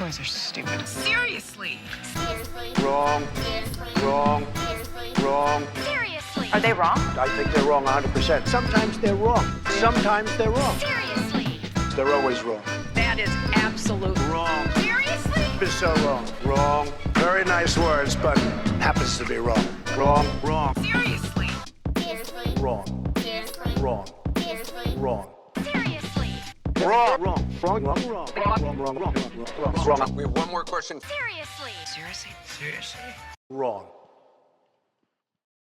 boys are stupid. Seriously. Wrong. Wrong. Wrong. Seriously. Are they wrong? I think they're wrong 100%. Sometimes they're wrong. Sometimes they're wrong. Seriously. They're always wrong. That is absolute Wrong. Seriously? It's so wrong. Wrong. Very nice words, but happens to be wrong. Wrong. Wrong. Seriously. Wrong. Wrong. Wrong. Seriously. Wrong. Wrong. Wrong. Wrong. Wrong. Wrong. Wrong. Wrong. Wrong. We have one more question. Seriously. Seriously. Wrong.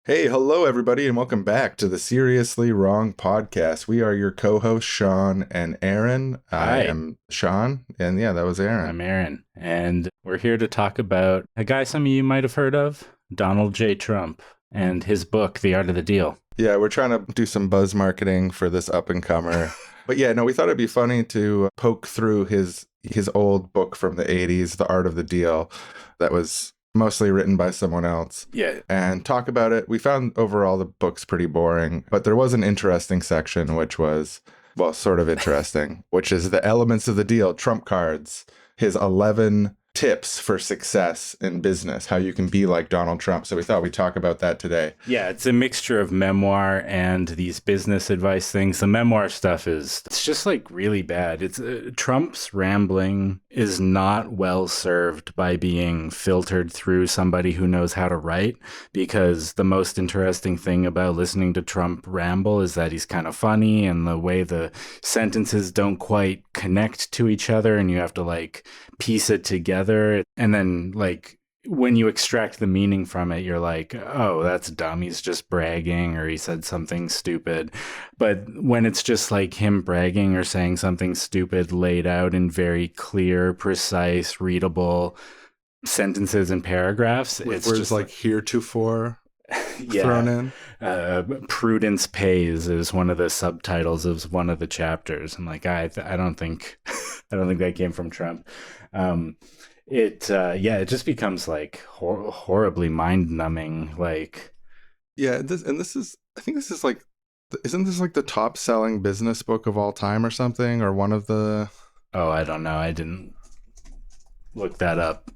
Hey, hello everybody, and welcome back to the Seriously Wrong podcast. We are your co-hosts, Sean and Aaron. Hi. I am Sean, and yeah, that was Aaron. I'm Aaron, and we're here to talk about a guy some of you might have heard of, Donald J. Trump, and his book, The Art of the Deal. Yeah, we're trying to do some buzz marketing for this up-and-comer. But yeah, no, we thought it'd be funny to poke through his old book from the 80s, The Art of the Deal, that was mostly written by someone else. Yeah. And talk about it. We found overall the book's pretty boring, but there was an interesting section, which was, well, sort of interesting, which is the elements of the deal, trump cards, his 11 tips for success in business, how you can be like Donald Trump. So we thought we'd talk about that today. Yeah, it's a mixture of memoir and these business advice things. The memoir stuff it's just like really bad. It's Trump's rambling is not well served by being filtered through somebody who knows how to write, because the most interesting thing about listening to Trump ramble is that he's kind of funny, and the way the sentences don't quite connect to each other, and you have to like piece it together. And then like when you extract the meaning from it, you're like, oh, that's dumb. He's just bragging, or he said something stupid. But when it's just like him bragging or saying something stupid laid out in very clear, precise, readable sentences and paragraphs, it's Words just like heretofore yeah. thrown in. Prudence Pays is one of the subtitles of one of the chapters. I'm like, I don't think that came from Trump. It just becomes like horribly mind-numbing. Like, Yeah, I think this is like, isn't this like the top selling business book of all time or something, or one of the? oh, I don't know. I didn't look that up.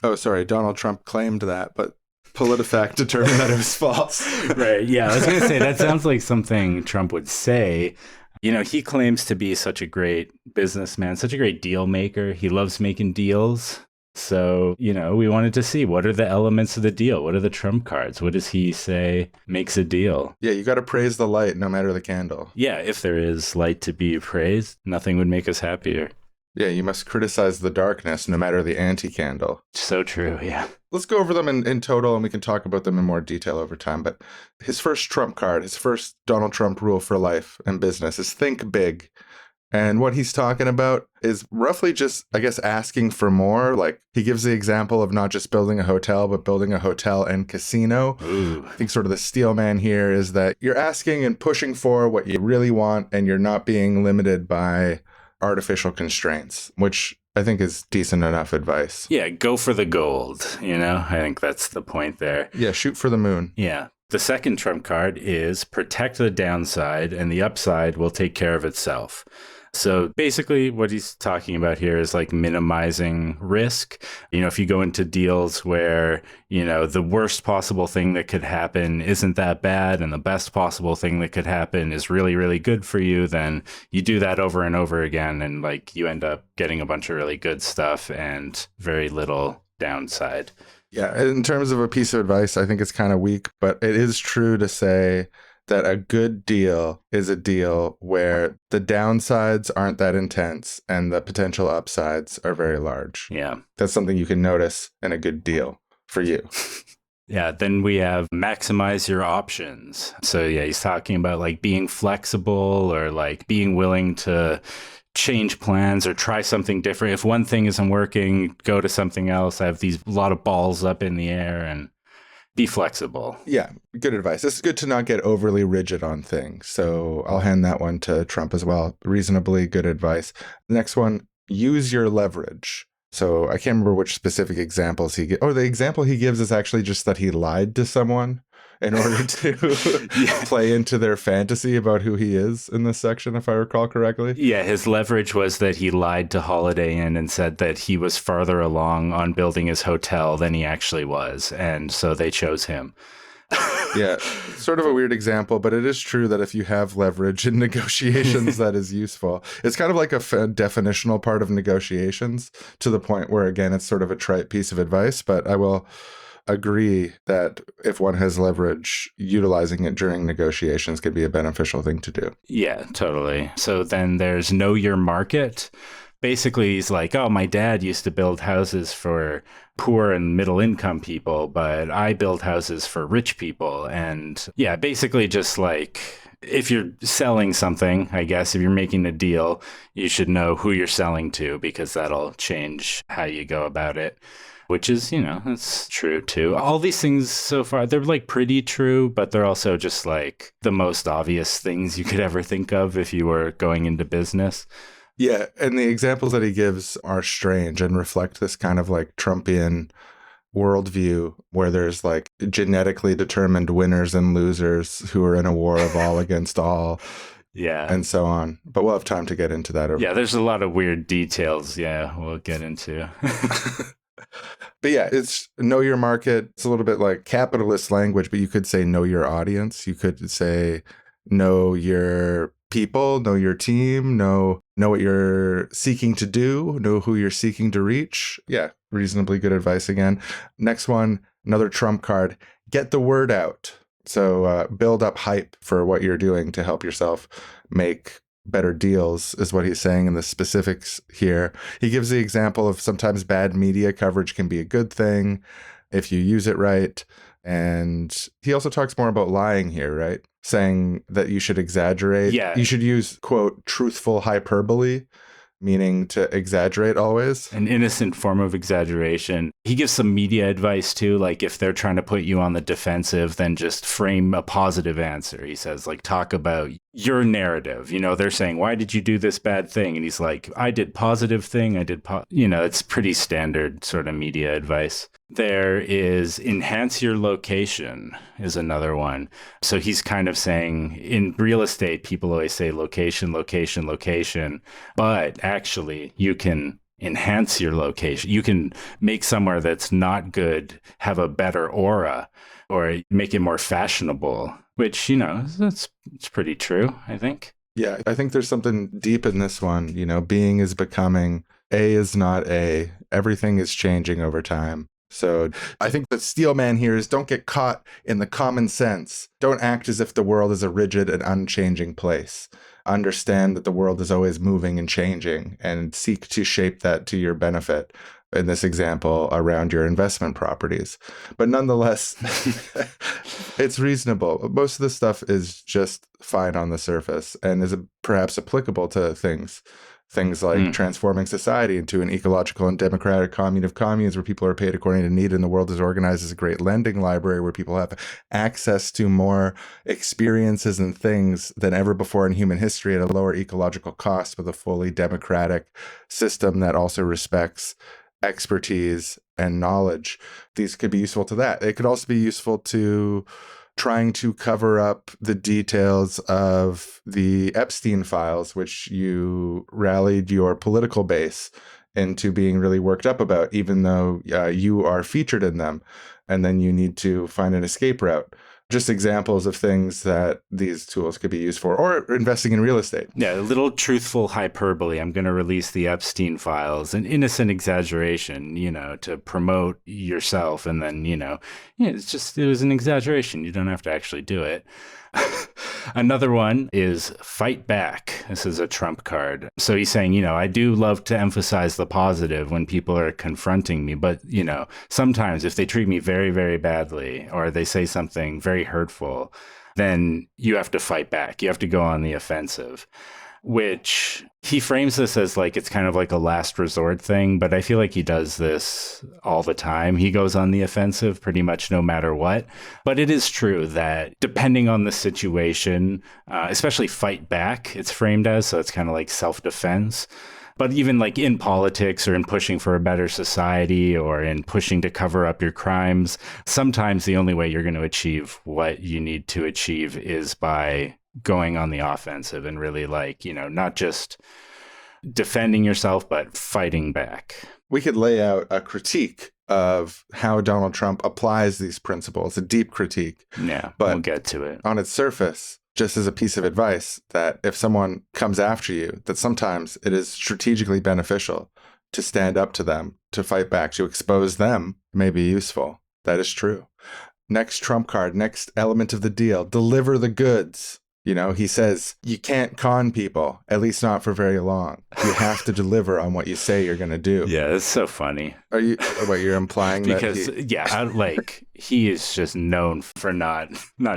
Oh, sorry, Donald Trump claimed that, but PolitiFact determined that it was false. Right. Yeah, I was going to say that sounds like something Trump would say. You know, he claims to be such a great businessman, such a great deal maker. He loves making deals. So, you know, we wanted to see, what are the elements of the deal? What are the trump cards? What does he say makes a deal? Yeah, you got to praise the light no matter the candle. Yeah, if there is light to be praised, nothing would make us happier. Yeah, you must criticize the darkness no matter the anti-candle. So true, yeah. Let's go over them in total, and we can talk about them in more detail over time. But his first trump card, his first Donald Trump rule for life and business is think big. And what he's talking about is roughly just, I guess, asking for more. Like, he gives the example of not just building a hotel, but building a hotel and casino. Ooh. I think sort of the steel man here is that you're asking and pushing for what you really want, and you're not being limited by artificial constraints, which I think is decent enough advice. Yeah, go for the gold, you know? I think that's the point there. Yeah, shoot for the moon. Yeah. The second trump card is protect the downside, and the upside will take care of itself. So basically what he's talking about here is like minimizing risk. You know, if you go into deals where, you know, the worst possible thing that could happen isn't that bad, and the best possible thing that could happen is really, really good for you, then you do that over and over again, and like you end up getting a bunch of really good stuff and very little downside. Yeah, in terms of a piece of advice, I think it's kind of weak, but it is true to say that a good deal is a deal where the downsides aren't that intense and the potential upsides are very large. Yeah. That's something you can notice in a good deal for you. Yeah, then we have maximize your options. So yeah, he's talking about like being flexible, or like being willing to change plans or try something different. If one thing isn't working, go to something else. I have a lot of balls up in the air, and be flexible. Yeah, good advice. It's good to not get overly rigid on things. So I'll hand that one to Trump as well. Reasonably good advice. The next one, use your leverage. So I can't remember which specific examples he gives. Oh, the example he gives is actually just that he lied to someone, in order to play into their fantasy about who he is in this section, if I recall correctly. Yeah, his leverage was that he lied to Holiday Inn and said that he was farther along on building his hotel than he actually was. And so they chose him. Yeah, sort of a weird example, but it is true that if you have leverage in negotiations, that is useful. It's kind of like a definitional part of negotiations, to the point where, again, it's sort of a trite piece of advice, but I will agree that if one has leverage, utilizing it during negotiations could be a beneficial thing to do. Yeah, totally. So then there's know your market. Basically, he's like, oh, my dad used to build houses for poor and middle income people, but I build houses for rich people. And yeah, basically just like, if you're selling something, I guess, if you're making a deal, you should know who you're selling to, because that'll change how you go about it. Which is, that's true too. All these things so far, they're like pretty true, but they're also just like the most obvious things you could ever think of if you were going into business. Yeah, and the examples that he gives are strange and reflect this kind of like Trumpian worldview where there's like genetically determined winners and losers who are in a war of all against all. Yeah. And so on. But we'll have time to get into that. Yeah, there's a lot of weird details. Yeah, we'll get into. But yeah, it's know your market. It's a little bit like capitalist language, but you could say know your audience. You could say know your people, know your team, know what you're seeking to do, know who you're seeking to reach. Yeah, reasonably good advice again. Next one, another trump card, get the word out. So build up hype for what you're doing to help yourself make better deals is what he's saying in the specifics here. He gives the example of sometimes bad media coverage can be a good thing if you use it right. And he also talks more about lying here, right? Saying that you should exaggerate. Yeah. You should use, quote, truthful hyperbole, meaning to exaggerate always. An innocent form of exaggeration. He gives some media advice too, like if they're trying to put you on the defensive, then just frame a positive answer. He says, like, talk about your narrative. They're saying, why did you do this bad thing? And he's like, I did positive thing. It's pretty standard sort of media advice. There is enhance your location is another one. So he's kind of saying in real estate, people always say location, location, location, but actually you can enhance your location. You can make somewhere that's not good have a better aura or make it more fashionable, which, it's pretty true, I think. Yeah, I think there's something deep in this one. Being is becoming, A is not A. Everything is changing over time. So I think the steel man here is don't get caught in the common sense. Don't act as if the world is a rigid and unchanging place. Understand that the world is always moving and changing and seek to shape that to your benefit. In this example, around your investment properties. But nonetheless, it's reasonable. Most of the stuff is just fine on the surface and is perhaps applicable to things like transforming society into an ecological and democratic commune of communes where people are paid according to need and the world is organized as a great lending library where people have access to more experiences and things than ever before in human history at a lower ecological cost with a fully democratic system that also respects expertise and knowledge. These could be useful to that. It could also be useful to trying to cover up the details of the Epstein files, which you rallied your political base into being really worked up about, even though you are featured in them. And then you need to find an escape route. Just examples of things that these tools could be used for, or investing in real estate. Yeah, a little truthful hyperbole. I'm going to release the Epstein files, an innocent exaggeration, to promote yourself. And then, it was an exaggeration. You don't have to actually do it. Another one is fight back. This is a trump card. So he's saying, I do love to emphasize the positive when people are confronting me, but, sometimes if they treat me very, very badly or they say something very hurtful, then you have to fight back. You have to go on the offensive, which he frames this as like it's kind of like a last resort thing. But I feel like he does this all the time. He goes on the offensive pretty much no matter what. But it is true that depending on the situation, especially fight back, it's framed as, so it's kind of like self-defense. But even like in politics or in pushing for a better society or in pushing to cover up your crimes, sometimes the only way you're going to achieve what you need to achieve is by going on the offensive and really like, not just defending yourself, but fighting back. We could lay out a critique of how Donald Trump applies these principles, a deep critique. Yeah, but we'll get to it. On its surface, just as a piece of advice, that if someone comes after you, that sometimes it is strategically beneficial to stand up to them, to fight back, to expose them may be useful. That is true. Next trump card, next element of the deal, deliver the goods. He says you can't con people, at least not for very long. You have to deliver on what you say you're going to do. Yeah, it's so funny. You're implying because, that he is just known for not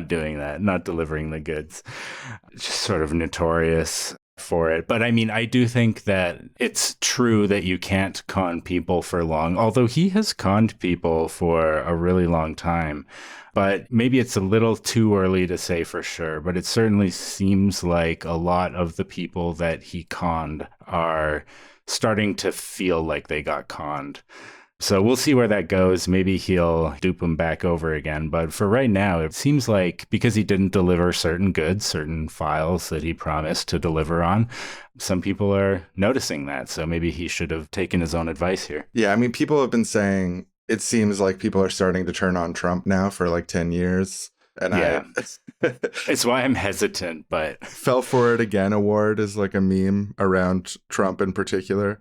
doing that, not delivering the goods. Just sort of notorious for it. But I mean, I do think that it's true that you can't con people for long, although he has conned people for a really long time. But maybe it's a little too early to say for sure, but it certainly seems like a lot of the people that he conned are starting to feel like they got conned. So we'll see where that goes. Maybe he'll dupe them back over again. But for right now, it seems like because he didn't deliver certain goods, certain files that he promised to deliver on, some people are noticing that. So maybe he should have taken his own advice here. Yeah, I mean, people have been saying it seems like people are starting to turn on Trump now for like 10 years. And yeah, it's why I'm hesitant, but Fell for It Again award is like a meme around Trump in particular,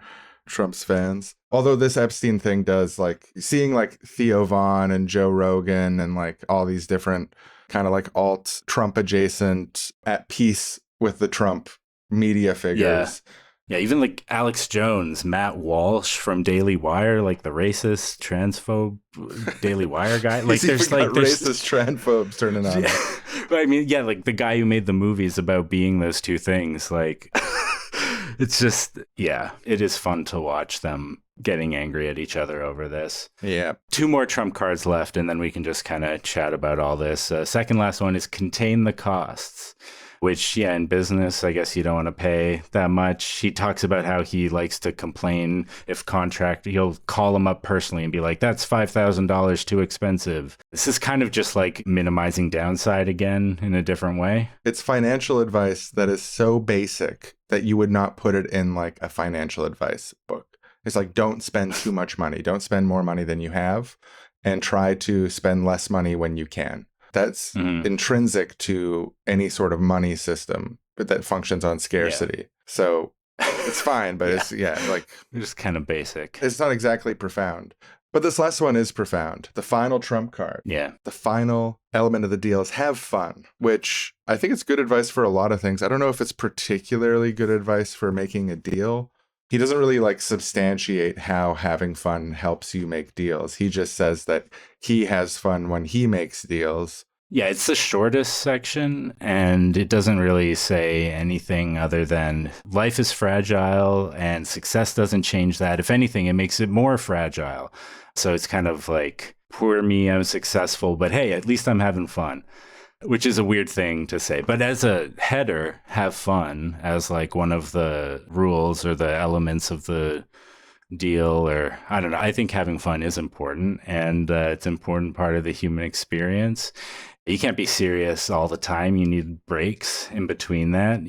Trump's fans. Although this Epstein thing does, like, seeing like Theo Vaughn and Joe Rogan and like all these different kind of like alt Trump adjacent, at peace with the Trump media figures. Yeah, even like Alex Jones, Matt Walsh from Daily Wire, like the racist, transphobe Daily Wire guy. Like there's racist transphobes turning on. But I mean, yeah, like the guy who made the movies about being those two things. Like it's just, it is fun to watch them getting angry at each other over this. Yeah. 2 more trump cards left, and then we can just kind of chat about all this. Second last one is contain the costs. Which, in business, I guess you don't want to pay that much. He talks about how he likes to complain if he'll call him up personally and be like, that's $5,000 too expensive. This is kind of just like minimizing downside again in a different way. It's financial advice that is so basic that you would not put it in like a financial advice book. It's like, don't spend too much money. Don't spend more money than you have, and try to spend less money when you can. That's intrinsic to any sort of money system that functions on scarcity. Yeah. So it's fine, but it's just kind of basic. It's not exactly profound. But this last one is profound. The final trump card. Yeah. The final element of the deal is have fun, which I think it's good advice for a lot of things. I don't know if it's particularly good advice for making a deal. He doesn't really like substantiate how having fun helps you make deals. He just says that he has fun when he makes deals. Yeah, it's the shortest section, and it doesn't really say anything other than life is fragile and success doesn't change that. If anything, it makes it more fragile. So it's kind of like, poor me, I'm successful, but hey, at least I'm having fun. Which is a weird thing to say. But as a header, have fun as like one of the rules or the elements of the deal, or I don't know. I think having fun is important, and it's an important part of the human experience. You can't be serious all the time. You need breaks in between that.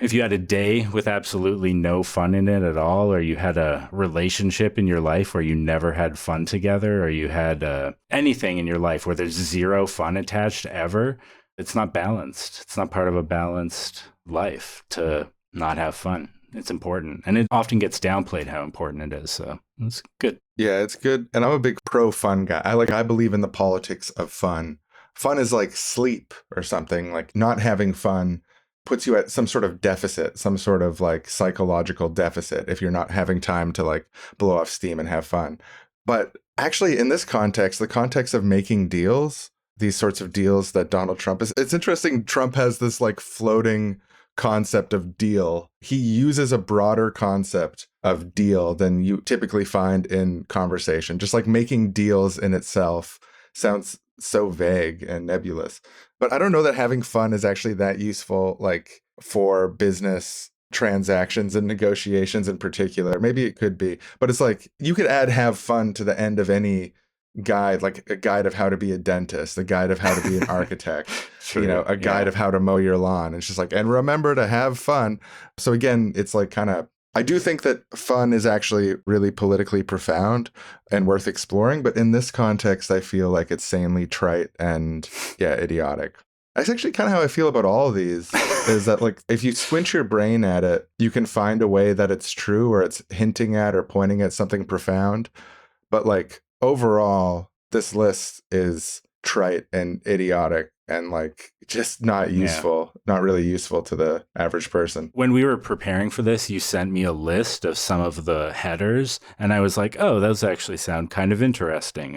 If you had a day with absolutely no fun in it at all, or you had a relationship in your life where you never had fun together, or you had anything in your life where there's zero fun attached ever, it's not balanced. It's not part of a balanced life to not have fun. It's important. And it often gets downplayed how important it is. So it's good. Yeah, it's good. And I'm a big pro fun guy. I believe in the politics of fun. Fun is like sleep or something. Like not having fun puts you at some sort of deficit, some sort of like psychological deficit if you're not having time to like blow off steam and have fun. But actually in this context, the context of making deals, these sorts of deals that Donald Trump is, it's interesting. Trump has this like floating concept of deal. He uses a broader concept of deal than you typically find in conversation. Just like making deals in itself sounds so vague and nebulous. But I don't know that having fun is actually that useful, like for business transactions and negotiations in particular. Maybe it could be, but it's like you could add have fun to the end of any guide, like a guide of how to be a dentist, a guide of how to be an architect, True, a guide of how to mow your lawn. It's just like, and remember to have fun. So again, it's like kind of, I do think that fun is actually really politically profound and worth exploring. But in this context, I feel like it's sanely trite and idiotic. That's actually kind of how I feel about all of these is that like if you squint your brain at it, you can find a way that it's true or it's hinting at or pointing at something profound. But like overall, this list is trite and idiotic and like just not useful, not really useful to the average person. When we were preparing for this, you sent me a list of some of the headers, and I was like, oh, those actually sound kind of interesting.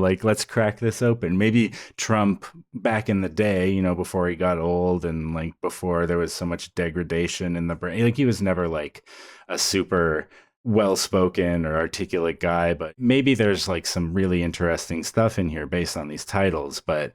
Like let's crack this open. Maybe Trump back in the day, before he got old and like before there was so much degradation in the brain, like he was never like a super well-spoken or articulate guy, but maybe there's like some really interesting stuff in here based on these titles. But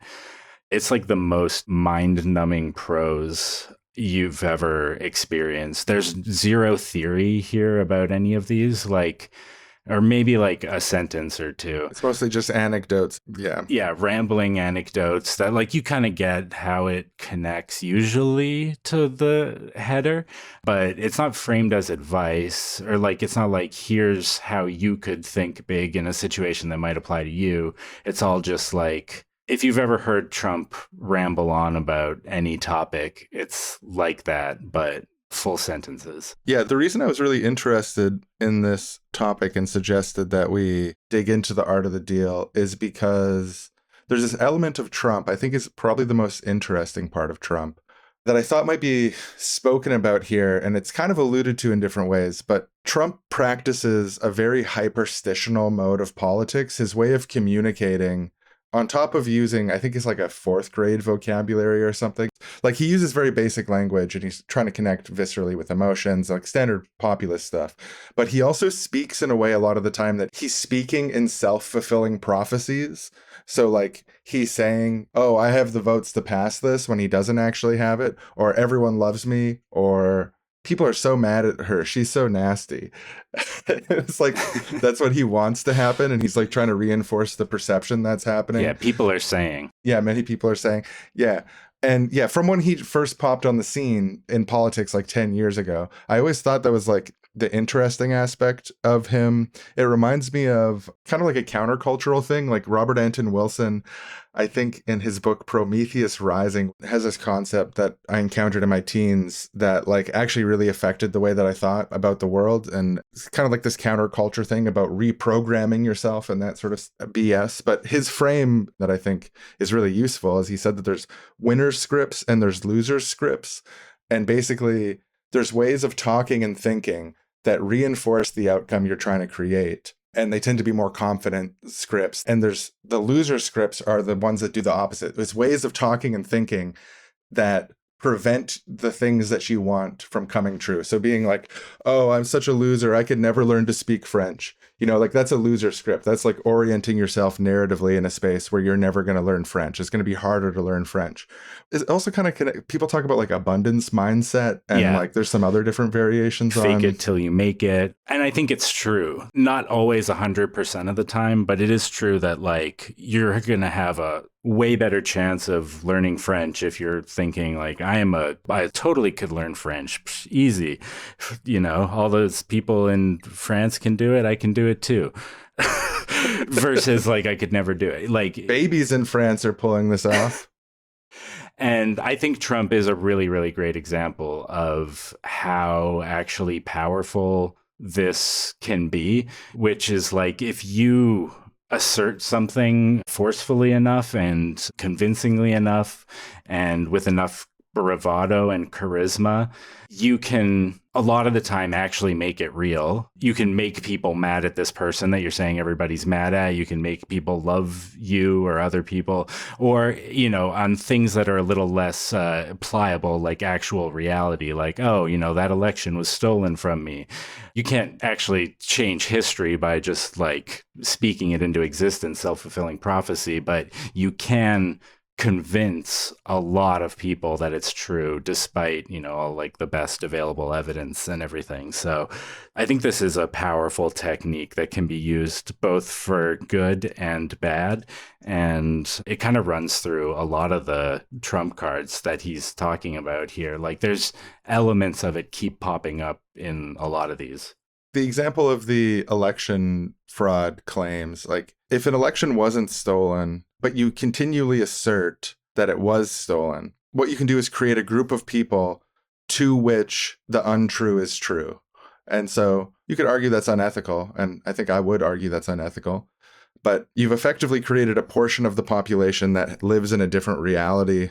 it's like the most mind-numbing prose you've ever experienced. There's zero theory here about any of these, or maybe like a sentence or two. It's mostly just anecdotes. Yeah, rambling anecdotes that like you kind of get how it connects usually to the header, but it's not framed as advice or like it's not like here's how you could think big in a situation that might apply to you. It's all just like, if you've ever heard Trump ramble on about any topic, it's like that, but full sentences. Yeah, the reason I was really interested in this topic and suggested that we dig into the art of the deal is because there's this element of Trump, I think is probably the most interesting part of Trump, that I thought might be spoken about here, and it's kind of alluded to in different ways, but Trump practices a very hyperstitional mode of politics. His way of communicating, on top of using, I think it's like a 4th grade vocabulary or something. Like he uses very basic language and he's trying to connect viscerally with emotions, like standard populist stuff. But he also speaks in a way a lot of the time that he's speaking in self-fulfilling prophecies. So like he's saying, oh, I have the votes to pass this when he doesn't actually have it, or everyone loves me, or people are so mad at her, she's so nasty. It's like that's what he wants to happen, and he's like trying to reinforce the perception that's happening. Yeah, people are saying. Yeah, many people are saying. Yeah. And yeah, from when he first popped on the scene in politics like 10 years ago, I always thought that was like the interesting aspect of him. It reminds me of kind of like a countercultural thing, like Robert Anton Wilson, I think in his book Prometheus Rising, has this concept that I encountered in my teens that like actually really affected the way that I thought about the world. And it's kind of like this counterculture thing about reprogramming yourself and that sort of BS. But his frame that I think is really useful is he said that there's winner scripts and there's loser scripts. And basically there's ways of talking and thinking that reinforce the outcome you're trying to create. And they tend to be more confident scripts. And there's the loser scripts are the ones that do the opposite. It's ways of talking and thinking that prevent the things that you want from coming true. So being like, oh, I'm such a loser, I could never learn to speak French. Like that's a loser script. That's like orienting yourself narratively in a space where you're never going to learn French. It's going to be harder to learn French. It's also kind of people talk about like abundance mindset and like there's some other different variations on fake it till you make it. And I think it's true. Not always 100% of the time, but it is true that like you're going to have a way better chance of learning French if you're thinking like I totally could learn French. Psh, easy. All those people in France can do it. I can do it too. Versus like I could never do it. Like babies in France are pulling this off. And I think Trump is a really, really great example of how actually powerful this can be, which is like if you assert something forcefully enough and convincingly enough and with enough bravado and charisma, you can a lot of the time actually make it real. You can make people mad at this person that you're saying everybody's mad at. You can make people love you or other people, or, on things that are a little less pliable, like actual reality, like, oh, that election was stolen from me. You can't actually change history by just like speaking it into existence, self-fulfilling prophecy, but you can convince a lot of people that it's true, despite, all like the best available evidence and everything. So I think this is a powerful technique that can be used both for good and bad. And it kind of runs through a lot of the trump cards that he's talking about here. Like there's elements of it keep popping up in a lot of these. The example of the election fraud claims, like if an election wasn't stolen, but you continually assert that it was stolen, what you can do is create a group of people to which the untrue is true. And so you could argue that's unethical, and I think I would argue that's unethical, but you've effectively created a portion of the population that lives in a different reality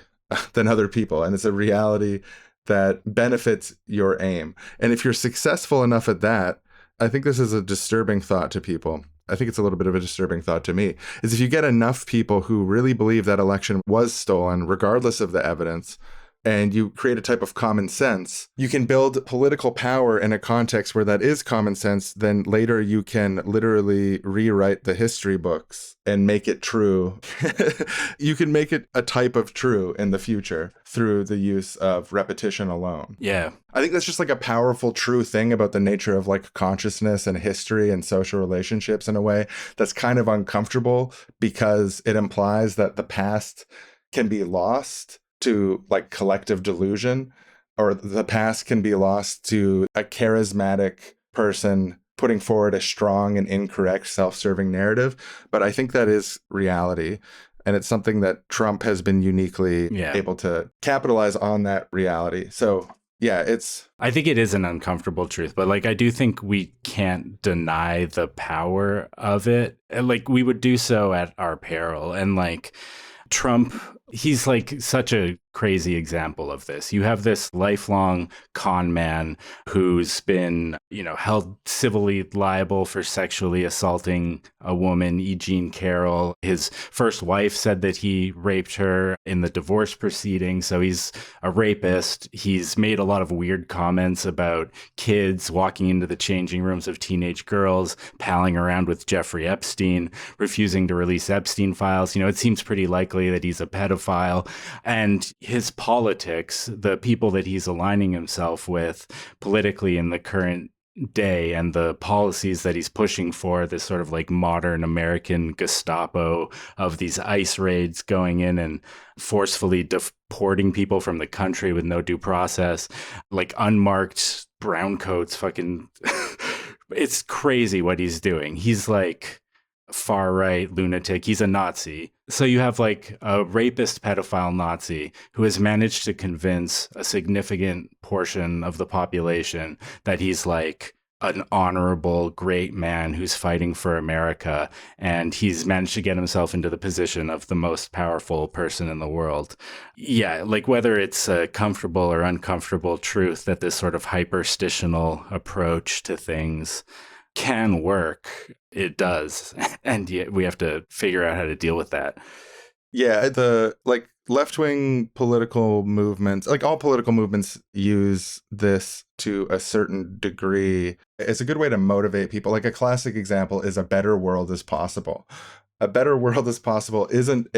than other people, and it's a reality that benefits your aim. And if you're successful enough at that, I think this is a disturbing thought to people. I think it's a little bit of a disturbing thought to me, is if you get enough people who really believe that election was stolen, regardless of the evidence, and you create a type of common sense, you can build political power in a context where that is common sense. Then later you can literally rewrite the history books and make it true. You can make it a type of true in the future through the use of repetition alone. Yeah. I think that's just like a powerful, true thing about the nature of like consciousness and history and social relationships in a way that's kind of uncomfortable, because it implies that the past can be lost to like collective delusion, or the past can be lost to a charismatic person putting forward a strong and incorrect self-serving narrative. But I think that is reality. And it's something that Trump has been uniquely able to capitalize on that reality. So yeah, I think it is an uncomfortable truth, but like I do think we can't deny the power of it. And like we would do so at our peril. And like Trump, he's like such a crazy example of this. You have this lifelong con man who's been, held civilly liable for sexually assaulting a woman, E. Jean Carroll. His first wife said that he raped her in the divorce proceeding. So he's a rapist. He's made a lot of weird comments about kids walking into the changing rooms of teenage girls, palling around with Jeffrey Epstein, refusing to release Epstein files. It seems pretty likely that he's a pedophile. And his politics, the people that he's aligning himself with politically in the current day, and the policies that he's pushing for, this sort of like modern American Gestapo of these ICE raids going in and forcefully deporting people from the country with no due process, like unmarked brown coats, fucking it's crazy what he's doing. He's like far right lunatic. He's a Nazi. So you have like a rapist, pedophile Nazi who has managed to convince a significant portion of the population that he's like an honorable, great man who's fighting for America. And he's managed to get himself into the position of the most powerful person in the world. Yeah, like whether it's a comfortable or uncomfortable truth that this sort of hyperstitional approach to things can work, it does. And yet we have to figure out how to deal with that. Yeah, the like left-wing political movements, like all political movements, use this to a certain degree. It's a good way to motivate people. Like a classic example is a better world is possible. A better world is possible isn't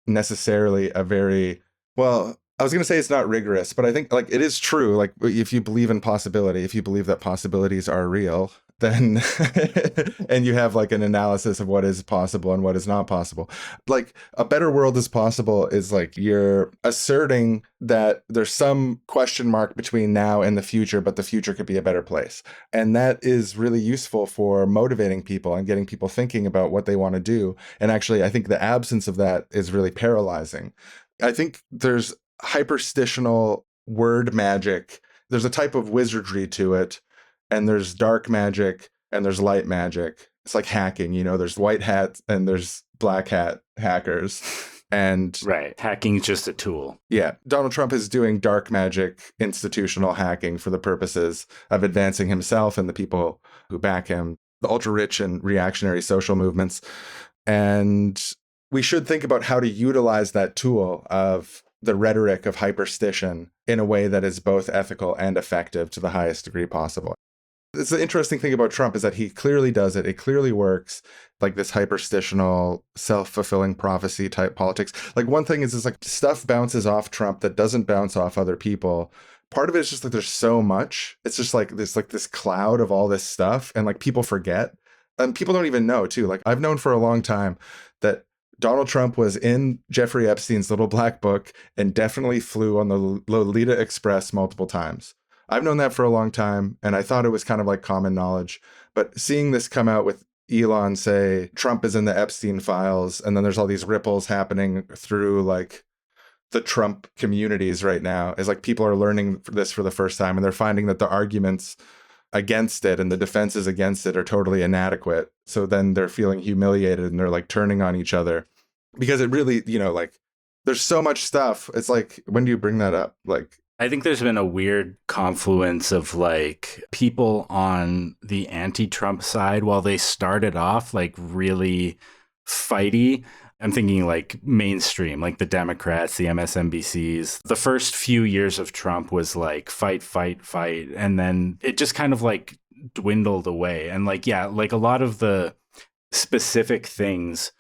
necessarily a very, well, I was going to say it's not rigorous, but I think like it is true. Like if you believe in possibility, if you believe that possibilities are real, then and you have like an analysis of what is possible and what is not possible. Like a better world is possible is like you're asserting that there's some question mark between now and the future, but the future could be a better place. And that is really useful for motivating people and getting people thinking about what they want to do. And actually, I think the absence of that is really paralyzing. I think there's hyperstitional word magic. There's a type of wizardry to it. And there's dark magic and there's light magic. It's like hacking, there's white hat and there's black hat hackers. And right, hacking is just a tool. Yeah, Donald Trump is doing dark magic institutional hacking for the purposes of advancing himself and the people who back him, the ultra rich and reactionary social movements. And we should think about how to utilize that tool of the rhetoric of hyperstition in a way that is both ethical and effective to the highest degree possible. It's the interesting thing about Trump is that he clearly does it. It clearly works. Like this hyperstitional, self-fulfilling prophecy type politics. Like one thing is like stuff bounces off Trump that doesn't bounce off other people. Part of it is just like there's so much. It's just like this cloud of all this stuff, and like people forget. And people don't even know too. Like I've known for a long time that Donald Trump was in Jeffrey Epstein's little black book and definitely flew on the Lolita Express multiple times. I've known that for a long time, and I thought it was kind of like common knowledge. But seeing this come out with Elon say Trump is in the Epstein files, and then there's all these ripples happening through like the Trump communities right now, is like people are learning this for the first time, and they're finding that the arguments against it and the defenses against it are totally inadequate. So then they're feeling humiliated and they're like turning on each other because it really, like there's so much stuff. It's like, when do you bring that up? Like, I think there's been a weird confluence of like people on the anti-Trump side, while they started off like really fighty. I'm thinking like mainstream, like the Democrats, the MSNBCs. The first few years of Trump was like fight, fight, fight. And then it just kind of like dwindled away. And like, yeah, like a lot of the specific things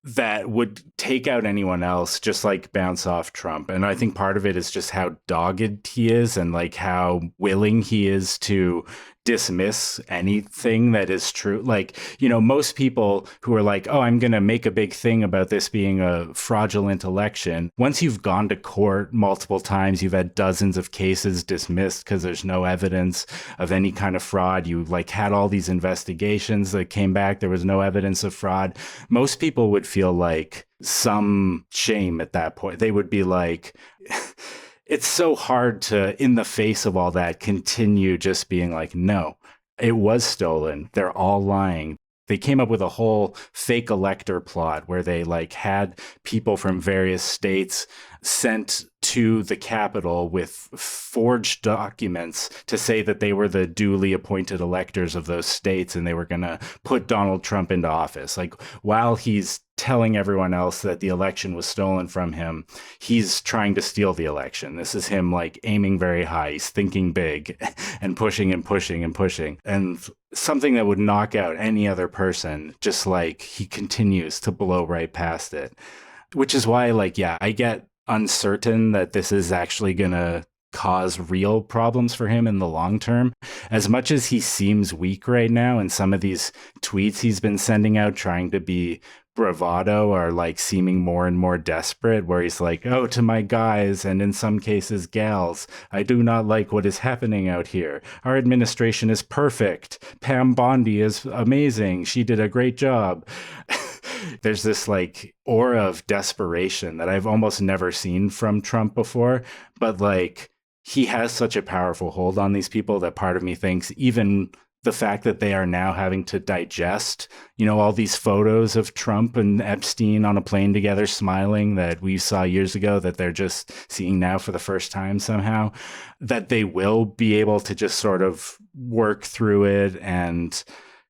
that would take out anyone else just like bounce off Trump. And I think part of it is just how dogged he is and like how willing he is to dismiss anything that is true. Like, most people who are like, oh, I'm going to make a big thing about this being a fraudulent election. Once you've gone to court multiple times, you've had dozens of cases dismissed because there's no evidence of any kind of fraud. You like had all these investigations that came back. There was no evidence of fraud. Most people would feel like some shame at that point. They would be like, it's so hard to, in the face of all that, continue just being like, no, it was stolen. They're all lying. They came up with a whole fake elector plot where they like had people from various states sent to the Capitol with forged documents to say that they were the duly appointed electors of those states and they were going to put Donald Trump into office. Like, while he's telling everyone else that the election was stolen from him, he's trying to steal the election. This is him like aiming very high. He's thinking big and pushing and pushing and pushing. And something that would knock out any other person, just like he continues to blow right past it. Which is why, like, yeah, I get uncertain that this is actually going to cause real problems for him in the long term. As much as he seems weak right now, and some of these tweets he's been sending out trying to be bravado are like seeming more and more desperate, where he's like, oh, to my guys, and in some cases gals, I do not like what is happening out here. Our administration is perfect. Pam Bondi is amazing. She did a great job. There's this like aura of desperation that I've almost never seen from Trump before, but like he has such a powerful hold on these people that part of me thinks even the fact that they are now having to digest, all these photos of Trump and Epstein on a plane together smiling that we saw years ago, that they're just seeing now for the first time somehow, that they will be able to just sort of work through it and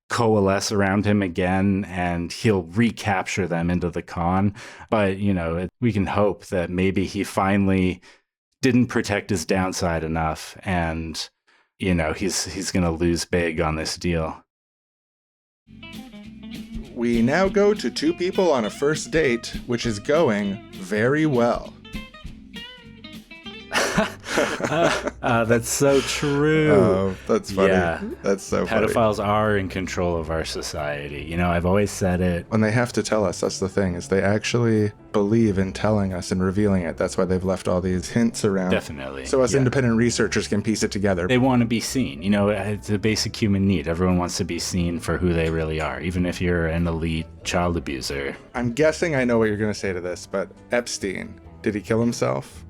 coalesce around him again, and he'll recapture them into the con. But, we can hope that maybe he finally didn't protect his downside enough, and he's going to lose big on this deal. We now go to two people on a first date, which is going very well. That's so true. Oh, that's funny. Yeah. That's so funny. Pedophiles are in control of our society. I've always said it. And they have to tell us. That's the thing, is they actually believe in telling us and revealing it. That's why they've left all these hints around. Definitely. So us independent researchers can piece it together. They want to be seen. It's a basic human need. Everyone wants to be seen for who they really are, even if you're an elite child abuser. I'm guessing I know what you're going to say to this, but Epstein, did he kill himself?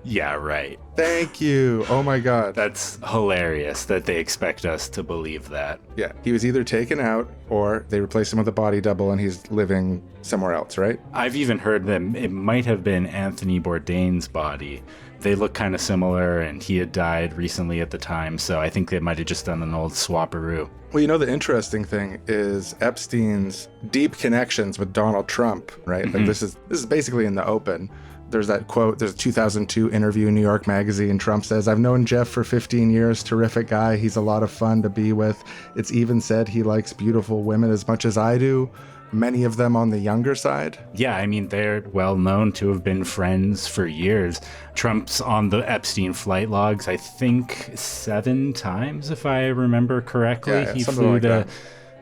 Yeah, right. Thank you. Oh my God. That's hilarious that they expect us to believe that. Yeah, he was either taken out or they replaced him with a body double and he's living somewhere else, right? I've even heard that it might have been Anthony Bourdain's body. They look kind of similar, and he had died recently at the time, so I think they might have just done an old swapperoo. Well, the interesting thing is Epstein's deep connections with Donald Trump, right? Mm-hmm. Like this is basically in the open. There's that quote, there's a 2002 interview in New York Magazine. Trump says, "I've known Jeff for 15 years. Terrific guy. He's a lot of fun to be with. It's even said he likes beautiful women as much as I do. Many of them on the younger side." Yeah, I mean, they're well known to have been friends for years. Trump's on the Epstein flight logs, I think 7 times, if I remember correctly. Yeah, he something flew like to that.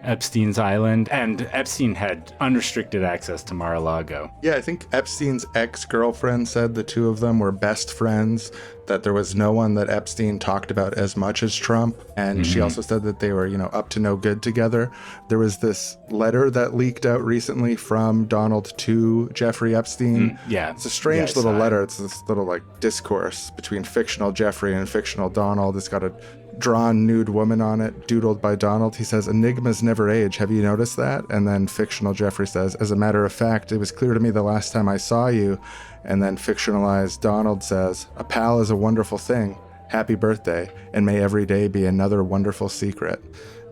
Epstein's island, and Epstein had unrestricted access to Mar-a-Lago. Yeah, I think Epstein's ex-girlfriend said the two of them were best friends, that there was no one that Epstein talked about as much as Trump. And she also said that they were, up to no good together. There was this letter that leaked out recently from Donald to Jeffrey Epstein. Yeah. It's a strange little letter. It's this little discourse between fictional Jeffrey and fictional Donald. It's got a drawn nude woman on it, doodled by Donald. He says, "Enigmas never age. Have you noticed that?" And then fictional Jeffrey says, "As a matter of fact, it was clear to me the last time I saw you." And then fictionalized Donald says, "A pal is a wonderful thing. Happy birthday, and may every day be another wonderful secret."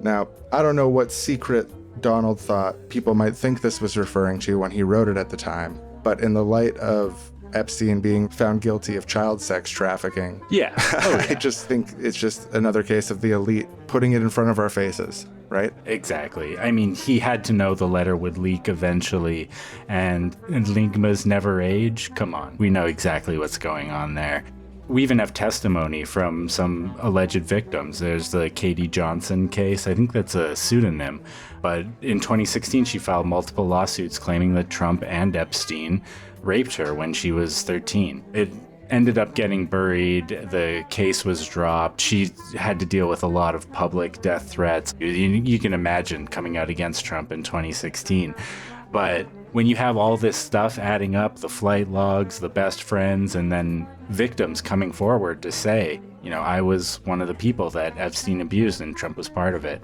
Now, I don't know what secret Donald thought people might think this was referring to when he wrote it at the time, but in the light of Epstein being found guilty of child sex trafficking, Yeah. Oh, I just think it's just another case of the elite putting it in front of our faces, right? Exactly. I mean, he had to know the letter would leak eventually, and enigmas never age. Come on. We know exactly what's going on there. We even have testimony from some alleged victims. There's the Katie Johnson case. I think that's a pseudonym. But in 2016, she filed multiple lawsuits claiming that Trump and Epstein raped her when she was 13. It ended up getting buried. The case was dropped. She had to deal with a lot of public death threats. You can imagine coming out against Trump in 2016. But when you have all this stuff adding up, the flight logs, the best friends, and then victims coming forward to say, I was one of the people that Epstein abused and Trump was part of it,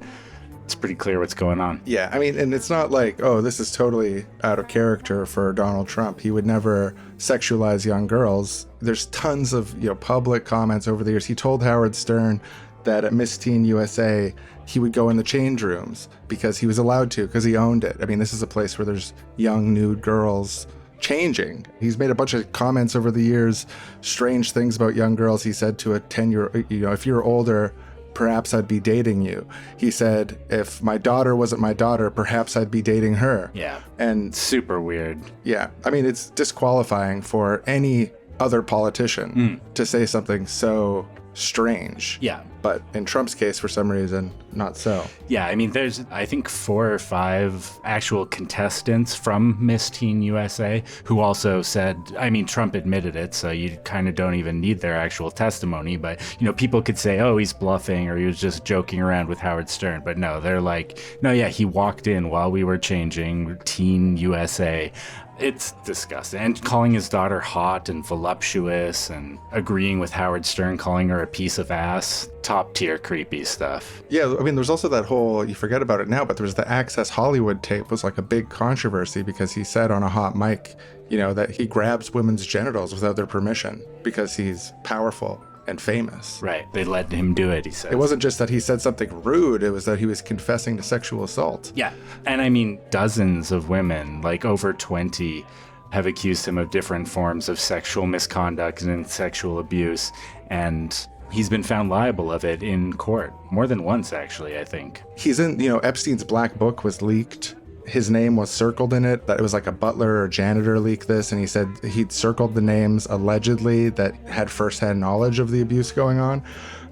it's pretty clear what's going on. Yeah, I mean, and it's not like, oh, this is totally out of character for Donald Trump. He would never sexualize young girls. There's tons of, public comments over the years. He told Howard Stern that at Miss Teen USA, he would go in the change rooms because he was allowed to, because he owned it. I mean, this is a place where there's young nude girls changing. He's made a bunch of comments over the years, strange things about young girls. He said to a 10-year, if you're older, perhaps I'd be dating you. He said, if my daughter wasn't my daughter, perhaps I'd be dating her. Yeah. And super weird. yeah, I mean, it's disqualifying for any other politician to say something so strange. Yeah. But in Trump's case, for some reason, not so. Yeah, I mean, there's, I think, 4 or 5 actual contestants from Miss Teen USA who also said, I mean, Trump admitted it, so you kind of don't even need their actual testimony. But, people could say, oh, he's bluffing or he was just joking around with Howard Stern. But no, they're like, no, yeah, he walked in while we were changing Teen USA. It's disgusting. And calling his daughter hot and voluptuous and agreeing with Howard Stern, calling her a piece of ass. Top tier creepy stuff. Yeah, I mean, there's also that whole, you forget about it now, but there was the Access Hollywood tape was like a big controversy because he said on a hot mic, that he grabs women's genitals without their permission because he's powerful and famous. Right. They let him do it, he said. It wasn't just that he said something rude, it was that he was confessing to sexual assault. Yeah. And I mean, dozens of women, like over 20, have accused him of different forms of sexual misconduct and sexual abuse. And he's been found liable of it in court. More than once, actually, I think. He's in, Epstein's black book was leaked. His name was circled in it, that it was like a butler or janitor leaked this, and he said he'd circled the names allegedly that had firsthand knowledge of the abuse going on.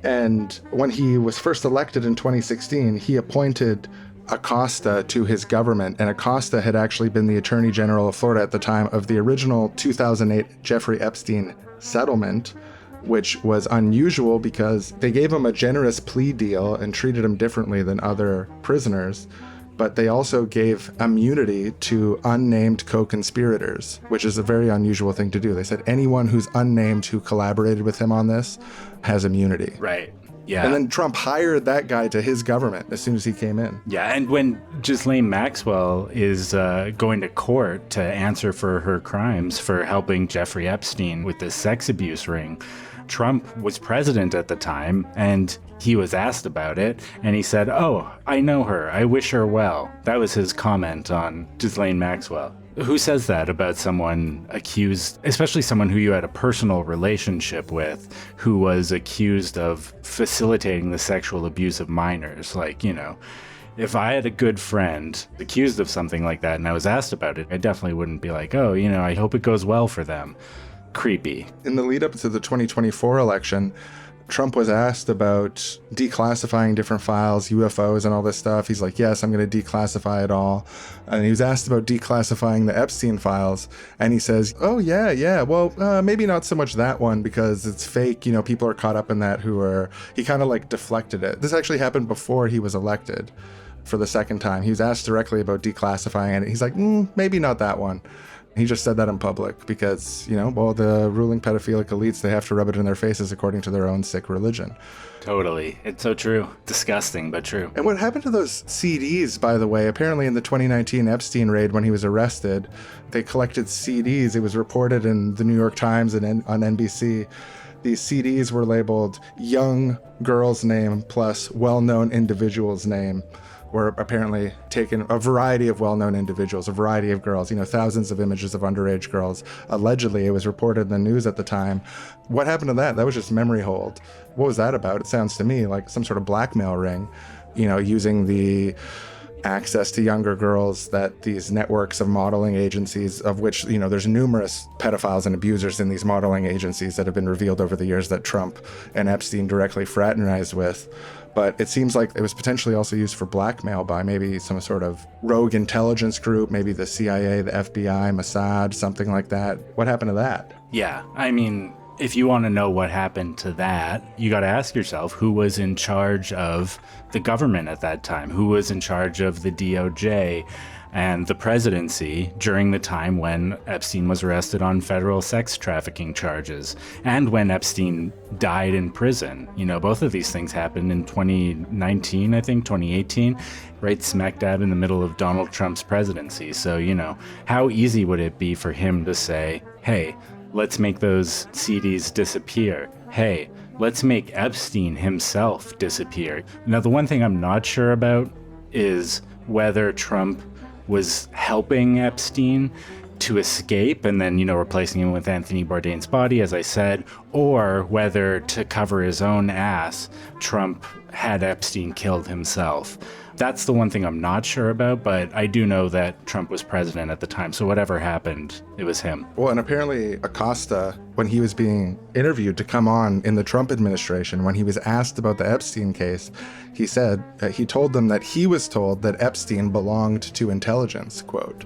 And when he was first elected in 2016, he appointed Acosta to his government, and Acosta had actually been the Attorney General of Florida at the time of the original 2008 Jeffrey Epstein settlement, which was unusual because they gave him a generous plea deal and treated him differently than other prisoners. But they also gave immunity to unnamed co-conspirators, which is a very unusual thing to do. They said anyone who's unnamed who collaborated with him on this has immunity. Right. Yeah. And then Trump hired that guy to his government as soon as he came in. Yeah, and when Ghislaine Maxwell is going to court to answer for her crimes for helping Jeffrey Epstein with this sex abuse ring, Trump was president at the time, and he was asked about it, and he said, oh, I know her. I wish her well. That was his comment on Ghislaine Maxwell. Who says that about someone accused, especially someone who you had a personal relationship with, who was accused of facilitating the sexual abuse of minors? Like, if I had a good friend accused of something like that and I was asked about it, I definitely wouldn't be like, oh, I hope it goes well for them. Creepy. In the lead up to the 2024 election, Trump was asked about declassifying different files, UFOs and all this stuff. He's like, yes, I'm going to declassify it all. And he was asked about declassifying the Epstein files. And he says, oh, yeah. Well, maybe not so much that one because it's fake. People are caught up in that he kind of like deflected it. This actually happened before he was elected for the second time. He was asked directly about declassifying it. He's like, maybe not that one. He just said that in public because, the ruling pedophilic elites, they have to rub it in their faces according to their own sick religion. Totally. It's so true. Disgusting, but true. And what happened to those CDs, by the way? Apparently in the 2019 Epstein raid, when he was arrested, they collected CDs. It was reported in the New York Times and on NBC. These CDs were labeled young girl's name plus well-known individual's name. Were apparently taken, a variety of well-known individuals, a variety of girls, thousands of images of underage girls. Allegedly, it was reported in the news at the time. What happened to that? That was just memory hold. What was that about? It sounds to me like some sort of blackmail ring, using the access to younger girls that these networks of modeling agencies, of which, there's numerous pedophiles and abusers in these modeling agencies that have been revealed over the years that Trump and Epstein directly fraternized with. But it seems like it was potentially also used for blackmail by maybe some sort of rogue intelligence group, maybe the CIA, the FBI, Mossad, something like that. What happened to that? Yeah, if you want to know what happened to that, you got to ask yourself who was in charge of the government at that time, who was in charge of the DOJ and the presidency during the time when Epstein was arrested on federal sex trafficking charges and when Epstein died in prison. Both of these things happened in 2019, I think, 2018, right smack dab in the middle of Donald Trump's presidency. So, how easy would it be for him to say, hey, let's make those CDs disappear. Hey, let's make Epstein himself disappear. Now, the one thing I'm not sure about is whether Trump was helping Epstein to escape and then, replacing him with Anthony Bourdain's body, as I said, or whether to cover his own ass, Trump had Epstein killed himself. That's the one thing I'm not sure about, but I do know that Trump was president at the time, so whatever happened, it was him. Well, and apparently Acosta, when he was being interviewed to come on in the Trump administration, when he was asked about the Epstein case, he said, he told them that he was told that Epstein belonged to intelligence, quote.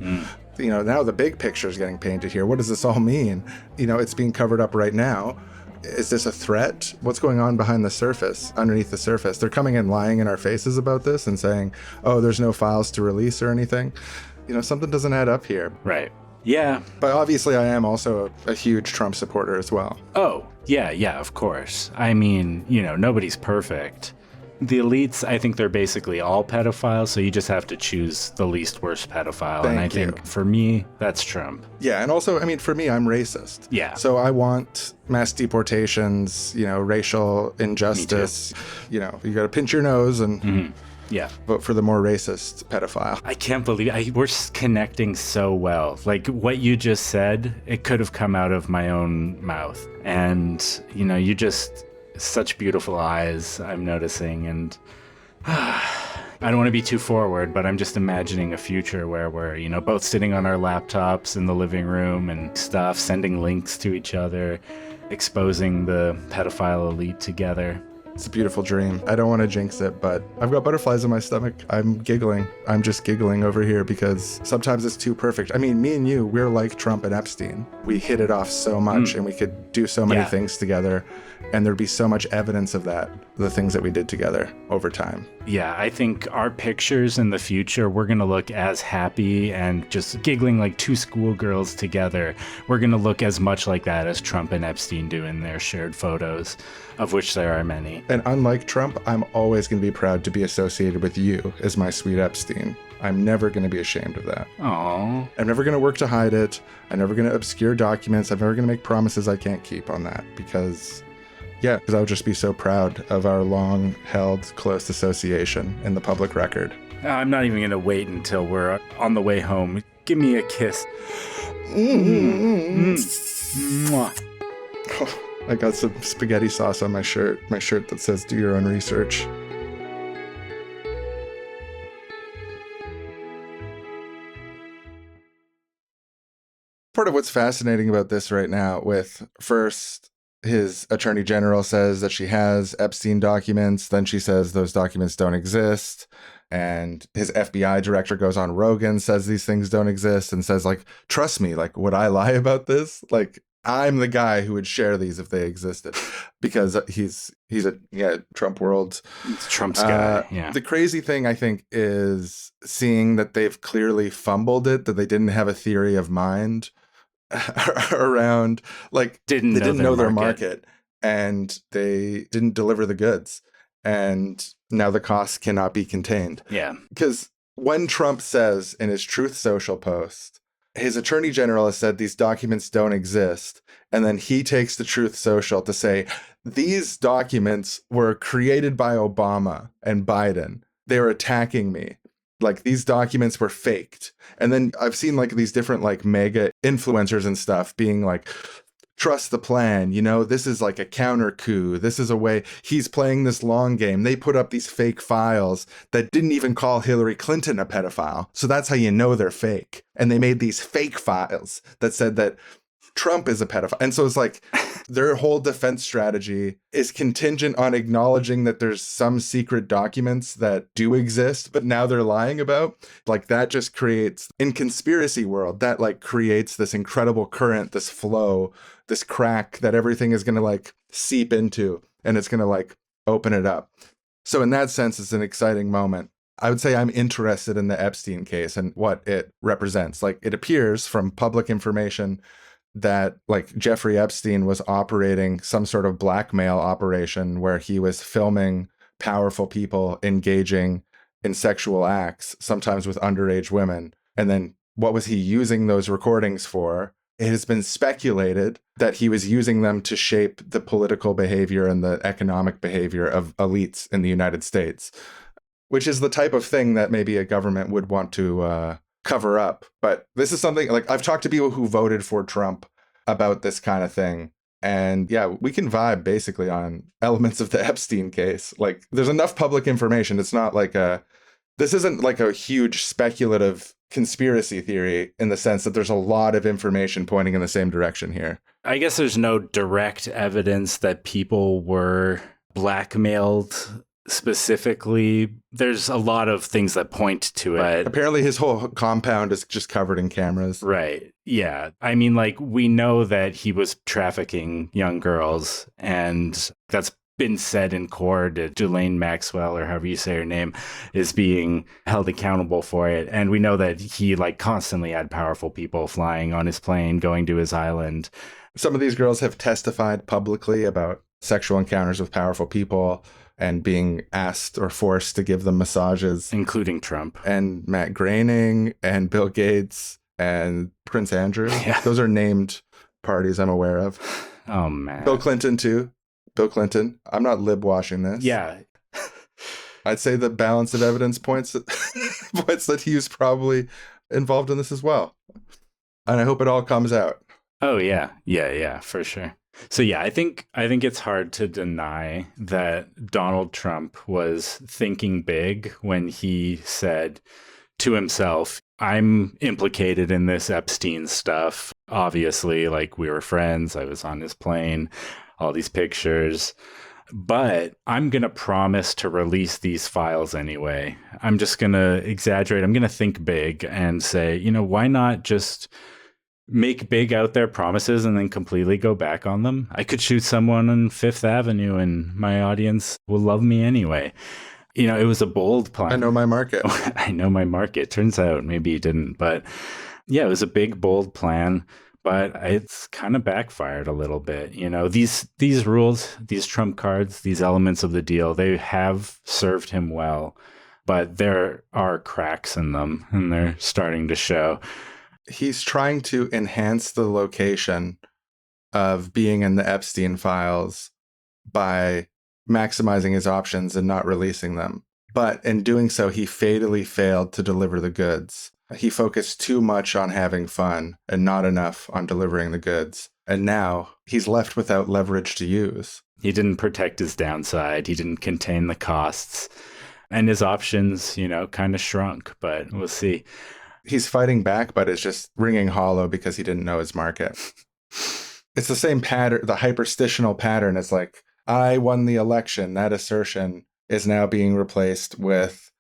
Now the big picture is getting painted here. What does this all mean? It's being covered up right now. Is this a threat? What's going on behind the surface, underneath the surface? They're coming and lying in our faces about this and saying, oh, there's no files to release or anything. Something doesn't add up here. Right. Yeah. But obviously I am also a huge Trump supporter as well. Oh, yeah, of course. Nobody's perfect. The elites, I think they're basically all pedophiles, so you just have to choose the least worst pedophile. I think for me, that's Trump. Yeah, and also, for me, I'm racist. Yeah. So I want mass deportations, racial injustice. You got to pinch your nose and vote for the more racist pedophile. I can't believe we're connecting so well. Like what you just said, it could have come out of my own mouth. And, you just... such beautiful eyes, I'm noticing, and I don't want to be too forward, but I'm just imagining a future where we're, both sitting on our laptops in the living room and stuff, sending links to each other, exposing the pedophile elite together. It's a beautiful dream. I don't want to jinx it, but I've got butterflies in my stomach. I'm giggling. I'm just giggling over here because sometimes it's too perfect. Me and you, we're like Trump and Epstein. We hit it off so much and we could do so many things together. And there'd be so much evidence of that, the things that we did together over time. Yeah, I think our pictures in the future, we're going to look as happy and just giggling like two schoolgirls together. We're going to look as much like that as Trump and Epstein do in their shared photos, of which there are many. And unlike Trump, I'm always going to be proud to be associated with you as my sweet Epstein. I'm never going to be ashamed of that. Aww. I'm never going to work to hide it. I'm never going to obscure documents. I'm never going to make promises I can't keep on that because I would just be so proud of our long-held close association in the public record. I'm not even going to wait until we're on the way home. Give me a kiss. Mwah. I got some spaghetti sauce on my shirt that says do your own research. Part of what's fascinating about this right now, with first his attorney general says that she has Epstein documents, then she says those documents don't exist, and his FBI director goes on Rogan, says these things don't exist, and says, like, trust me, like, would I lie about this? Like, I'm the guy who would share these if they existed, because he's a Trump world. It's Trump's guy. Yeah. The crazy thing, I think, is seeing that they've clearly fumbled it, that they didn't have a theory of mind around, like, they didn't know their market, and they didn't deliver the goods, and now the costs cannot be contained. Yeah. Because when Trump says in his Truth Social post, his attorney general has said these documents don't exist, and then he takes the Truth Social to say these documents were created by Obama and Biden. They were attacking me. Like, these documents were faked. And then I've seen, like, these different, like, mega influencers and stuff being like, trust the plan, you know, this is like a counter coup. This is a way he's playing this long game. They put up these fake files that didn't even call Hillary Clinton a pedophile. So that's how you know they're fake. And they made these fake files that said that Trump is a pedophile. And so it's like their whole defense strategy is contingent on acknowledging that there's some secret documents that do exist, but now they're lying about. Like, that just creates, in conspiracy world, that like creates this incredible current, this flow, this crack that everything is going to like seep into, and it's going to like open it up. So in that sense, it's an exciting moment. I would say I'm interested in the Epstein case and what it represents. Like, it appears from public information that like Jeffrey Epstein was operating some sort of blackmail operation where he was filming powerful people engaging in sexual acts, sometimes with underage women. And then what was he using those recordings for? It has been speculated that he was using them to shape the political behavior and the economic behavior of elites in the United States, which is the type of thing that maybe a government would want to cover up. But this is something, like, I've talked to people who voted for Trump about this kind of thing. And yeah, we can vibe basically on elements of the Epstein case. Like, there's enough public information. It's not like this isn't like a huge speculative conspiracy theory in the sense that there's a lot of information pointing in the same direction here. I guess there's no direct evidence that people were blackmailed specifically. There's a lot of things that point to it. Apparently his whole compound is just covered in cameras. Right. Yeah. I mean, like, we know that he was trafficking young girls, and that's been said in court. Ghislaine Maxwell, or however you say her name, is being held accountable for it. And we know that he like constantly had powerful people flying on his plane, going to his island. Some of these girls have testified publicly about sexual encounters with powerful people and being asked or forced to give them massages. Including Trump. And Matt Groening and Bill Gates and Prince Andrew. Yeah. Those are named parties I'm aware of. Oh, man. Bill Clinton, too. Bill Clinton. I'm not lib-washing this. Yeah. I'd say the balance of evidence points that he was probably involved in this as well. And I hope it all comes out. Oh, yeah. Yeah, for sure. So, yeah, I think it's hard to deny that Donald Trump was thinking big when he said to himself, I'm implicated in this Epstein stuff. Obviously, like, we were friends. I was on his plane, all these pictures. But I'm going to promise to release these files anyway. I'm just going to exaggerate. I'm going to think big and say, you know, why not just make big out there promises and then completely go back on them? I could shoot someone on Fifth Avenue and my audience will love me anyway. You know, it was a bold plan. I know my market. I know my market. Turns out maybe he didn't. But yeah, it was a big, bold plan. But it's kind of backfired a little bit. You know, these rules, these trump cards, these elements of the deal, they have served him well. But there are cracks in them, and they're starting to show. He's trying to enhance the location of being in the Epstein files by maximizing his options and not releasing them. But in doing so, he fatally failed to deliver the goods. He focused too much on having fun and not enough on delivering the goods. And now he's left without leverage to use. He didn't protect his downside. He didn't contain the costs. And his options, kind of shrunk, but we'll see. He's fighting back, but it's just ringing hollow because he didn't know his market. It's the same pattern, the hyperstitional pattern. It's like, I won the election. That assertion is now being replaced with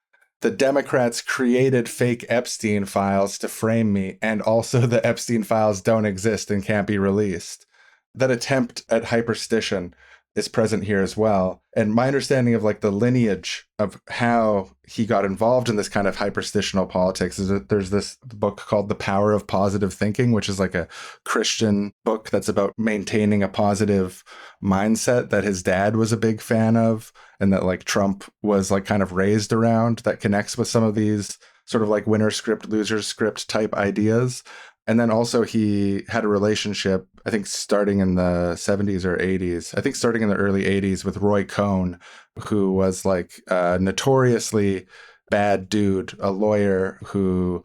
the Democrats created fake Epstein files to frame me, and also the Epstein files don't exist and can't be released. That attempt at hyperstition is present here as well. And my understanding of like the lineage of how he got involved in this kind of hyperstitional politics is that there's this book called The Power of Positive Thinking, which is like a Christian book that's about maintaining a positive mindset that his dad was a big fan of, and that like Trump was like kind of raised around, that connects with some of these sort of like winner script, loser script type ideas. And then also he had a relationship, I think starting in the 70s or 80s, I think starting in the early 80s with Roy Cohn, who was like a notoriously bad dude, a lawyer who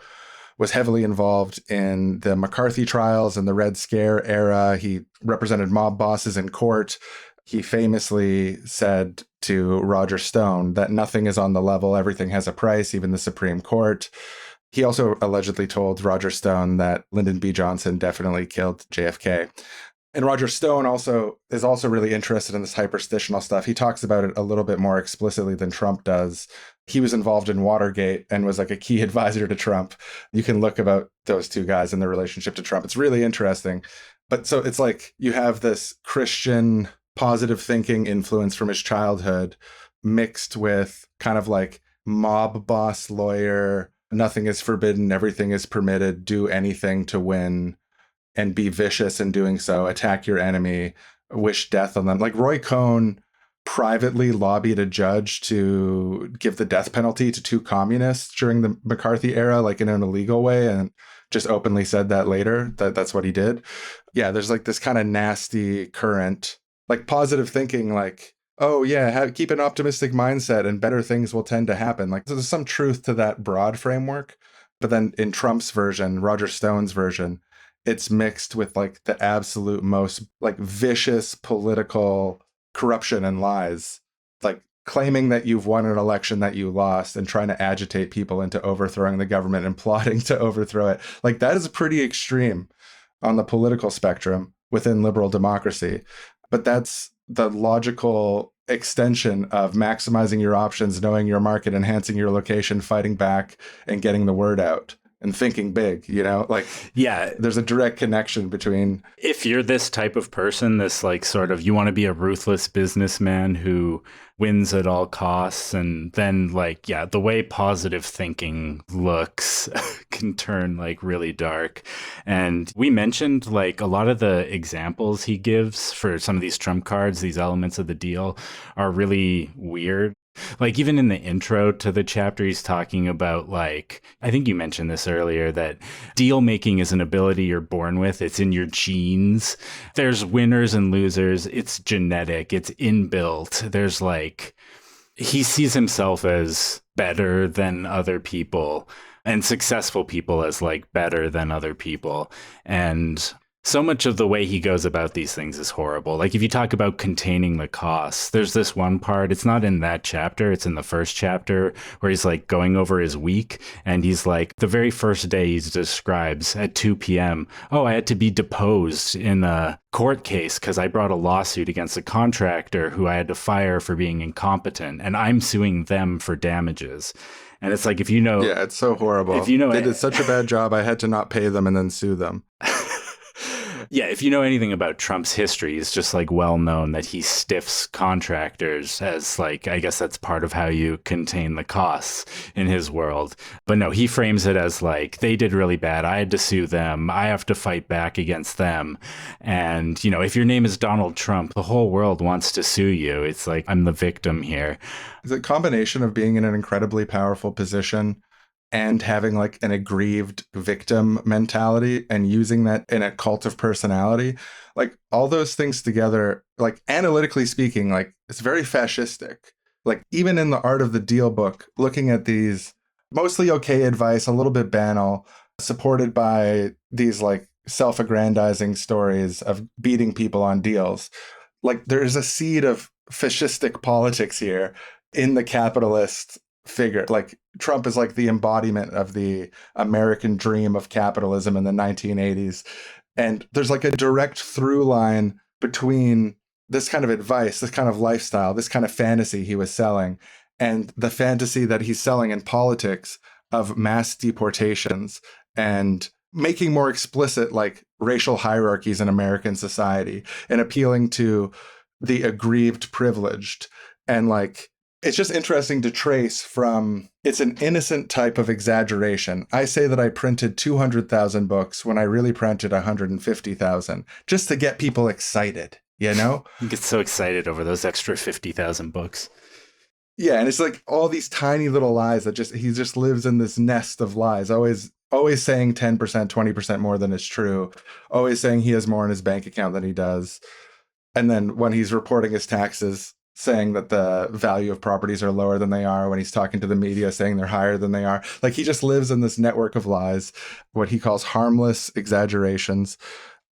was heavily involved in the McCarthy trials and the Red Scare era. He represented mob bosses in court. He famously said to Roger Stone that nothing is on the level, everything has a price, even the Supreme Court. He also allegedly told Roger Stone that Lyndon B. Johnson definitely killed JFK. And Roger Stone is also really interested in this hyperstitional stuff. He talks about it a little bit more explicitly than Trump does. He was involved in Watergate and was like a key advisor to Trump. You can look about those two guys and their relationship to Trump. It's really interesting. But so it's like you have this Christian positive thinking influence from his childhood mixed with kind of like mob boss lawyer, nothing is forbidden, everything is permitted, do anything to win, and be vicious in doing so, attack your enemy, wish death on them. Like Roy Cohn privately lobbied a judge to give the death penalty to two communists during the McCarthy era, like in an illegal way, and just openly said that later, that's what he did. Yeah, there's like this kind of nasty current, like positive thinking, like, oh yeah, keep an optimistic mindset and better things will tend to happen. Like there's some truth to that broad framework. But then in Trump's version, Roger Stone's version, it's mixed with like the absolute most like vicious political corruption and lies, like claiming that you've won an election that you lost and trying to agitate people into overthrowing the government and plotting to overthrow it. Like that is pretty extreme on the political spectrum within liberal democracy. But that's the logical extension of maximizing your options, knowing your market, enhancing your location, fighting back, and getting the word out and thinking big, like, yeah, there's a direct connection between. If you're this type of person, this like sort of, you want to be a ruthless businessman who wins at all costs, and then like, yeah, the way positive thinking looks can turn like really dark. And we mentioned like a lot of the examples he gives for some of these trump cards, these elements of the deal are really weird. Like even in the intro to the chapter, he's talking about like, I think you mentioned this earlier, that deal making is an ability you're born with. It's in your genes. There's winners and losers. It's genetic. It's inbuilt. There's like, he sees himself as better than other people and successful people as like better than other people. And so much of the way he goes about these things is horrible. Like if you talk about containing the costs, there's this one part, it's not in that chapter, it's in the first chapter where he's like going over his week. And he's like, the very first day he describes at 2 p.m. Oh, I had to be deposed in a court case because I brought a lawsuit against a contractor who I had to fire for being incompetent. And I'm suing them for damages. And it's like, if you know. Yeah, it's so horrible. If you know, they did such a bad job, I had to not pay them and then sue them. Yeah, if you know anything about Trump's history, it's just like well known that he stiffs contractors as like, I guess that's part of how you contain the costs in his world. But no, he frames it as like, they did really bad. I had to sue them. I have to fight back against them. And, if your name is Donald Trump, the whole world wants to sue you. It's like, I'm the victim here. It's a combination of being in an incredibly powerful position and having like an aggrieved victim mentality and using that in a cult of personality, like all those things together, like analytically speaking, like it's very fascistic. Like even in the Art of the Deal book, looking at these mostly okay advice, a little bit banal, supported by these like self-aggrandizing stories of beating people on deals. Like there's a seed of fascistic politics here in the capitalist figure. Like Trump is like the embodiment of the American dream of capitalism in the 1980s. And there's like a direct through line between this kind of advice, this kind of lifestyle, this kind of fantasy he was selling, and the fantasy that he's selling in politics of mass deportations and making more explicit like racial hierarchies in American society and appealing to the aggrieved privileged. And like it's just interesting to trace from, it's an innocent type of exaggeration. I say that I printed 200,000 books when I really printed 150,000 just to get people excited, you know? You get so excited over those extra 50,000 books. Yeah, and it's like all these tiny little lies that he just lives in this nest of lies, always saying 10%, 20% more than is true, always saying he has more in his bank account than he does. And then when he's reporting his taxes, saying that the value of properties are lower than they are, when he's talking to the media saying they're higher than they are. Like he just lives in this network of lies, what he calls harmless exaggerations.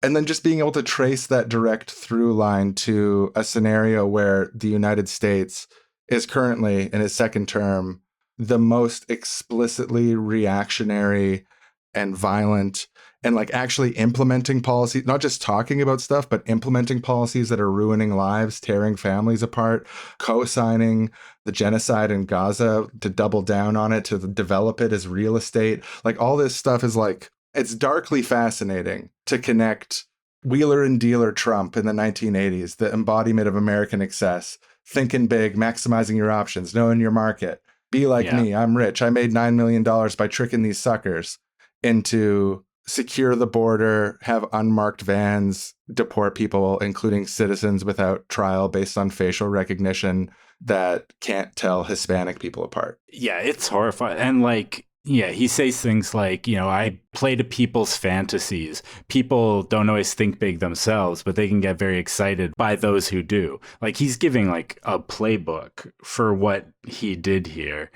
And then just being able to trace that direct through line to a scenario where the United States is currently in his second term the most explicitly reactionary and violent, and like actually implementing policies, not just talking about stuff, but implementing policies that are ruining lives, tearing families apart, co-signing the genocide in Gaza to double down on it, to develop it as real estate. Like all this stuff is like, it's darkly fascinating to connect wheeler and dealer Trump in the 1980s, the embodiment of American excess, thinking big, maximizing your options, knowing your market. Be like me, I'm rich. I made $9 million by tricking these suckers into secure the border, have unmarked vans, deport people, including citizens, without trial based on facial recognition that can't tell Hispanic people apart. Yeah, it's horrifying. And like, yeah, he says things like, I play to people's fantasies. People don't always think big themselves, but they can get very excited by those who do. Like he's giving like a playbook for what he did here.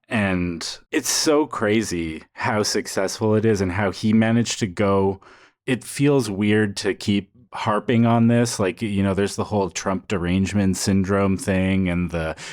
And it's so crazy how successful it is and how he managed to go. It feels weird to keep harping on this. Like, there's the whole Trump derangement syndrome thing, and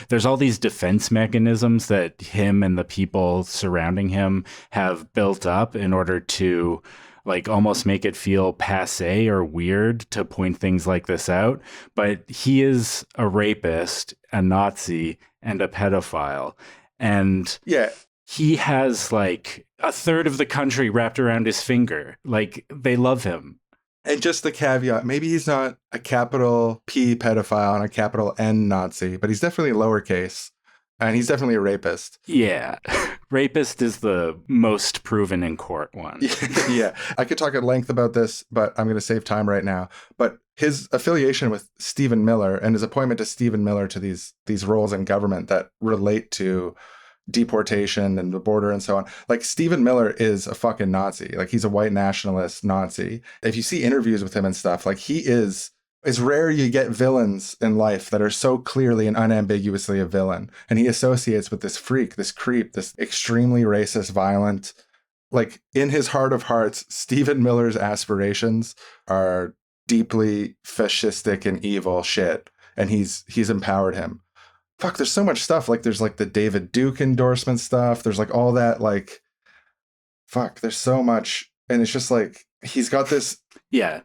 there's all these defense mechanisms that him and the people surrounding him have built up in order to like almost make it feel passé or weird to point things like this out. But he is a rapist, a Nazi, and a pedophile. And yeah, he has like a third of the country wrapped around his finger. Like they love him. And just the caveat, maybe he's not a capital P pedophile and a capital N Nazi, but he's definitely lowercase. And he's definitely a rapist. Yeah. Rapist is the most proven in court one. Yeah. I could talk at length about this, but I'm going to save time right now. But his affiliation with Stephen Miller and his appointment to Stephen Miller to these roles in government that relate to deportation and the border and so on. Like Stephen Miller is a fucking Nazi. Like he's a white nationalist Nazi. If you see interviews with him and stuff, like he is, it's rare you get villains in life that are so clearly and unambiguously a villain. And he associates with this freak, this creep, this extremely racist, violent, like in his heart of hearts, Stephen Miller's aspirations are deeply fascistic and evil shit. And he's empowered him. Fuck, there's so much stuff. Like there's like the David Duke endorsement stuff. There's like all that, like, fuck, there's so much. And it's just like, he's got this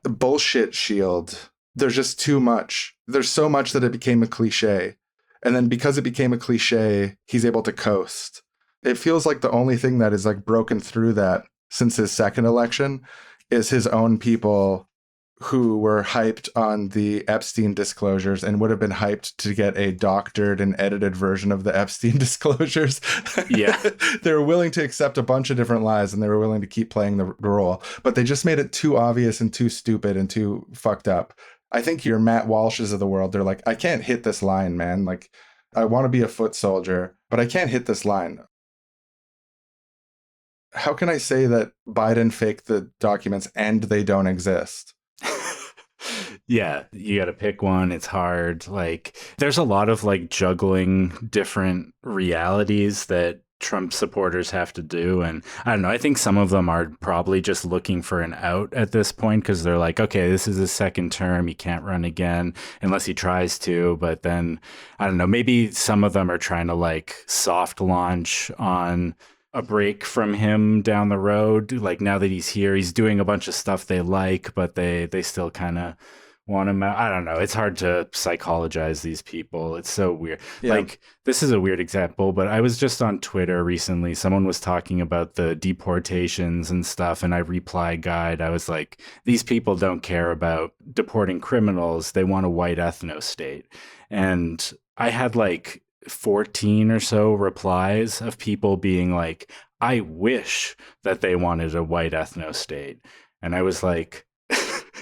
bullshit shield. There's just too much. There's so much that it became a cliche. And then because it became a cliche, he's able to coast. It feels like the only thing that is like broken through that since his second election is his own people who were hyped on the Epstein disclosures and would have been hyped to get a doctored and edited version of the Epstein disclosures. Yeah. They were willing to accept a bunch of different lies and they were willing to keep playing the role, but they just made it too obvious and too stupid and too fucked up. I think your Matt Walshes of the world, they're like, I can't hit this line, man. Like, I want to be a foot soldier, but I can't hit this line. How can I say that Biden faked the documents and they don't exist? Yeah, you got to pick one. It's hard. Like, there's a lot of like juggling different realities that Trump supporters have to do. And I don't know, I think some of them are probably just looking for an out at this point because they're like, okay, this is his second term. He can't run again unless he tries to. But then, I don't know, maybe some of them are trying to like soft launch on a break from him down the road. Like now that he's here, he's doing a bunch of stuff they like, but they still kind of want him out. I don't know. It's hard to psychologize these people. It's so weird. Yeah. Like this is a weird example, but I was just on Twitter recently. Someone was talking about the deportations and stuff, and I reply guide. I was like, these people don't care about deporting criminals. They want a white ethno state. And I had like 14 or so replies of people being like, I wish that they wanted a white ethno state. And I was like,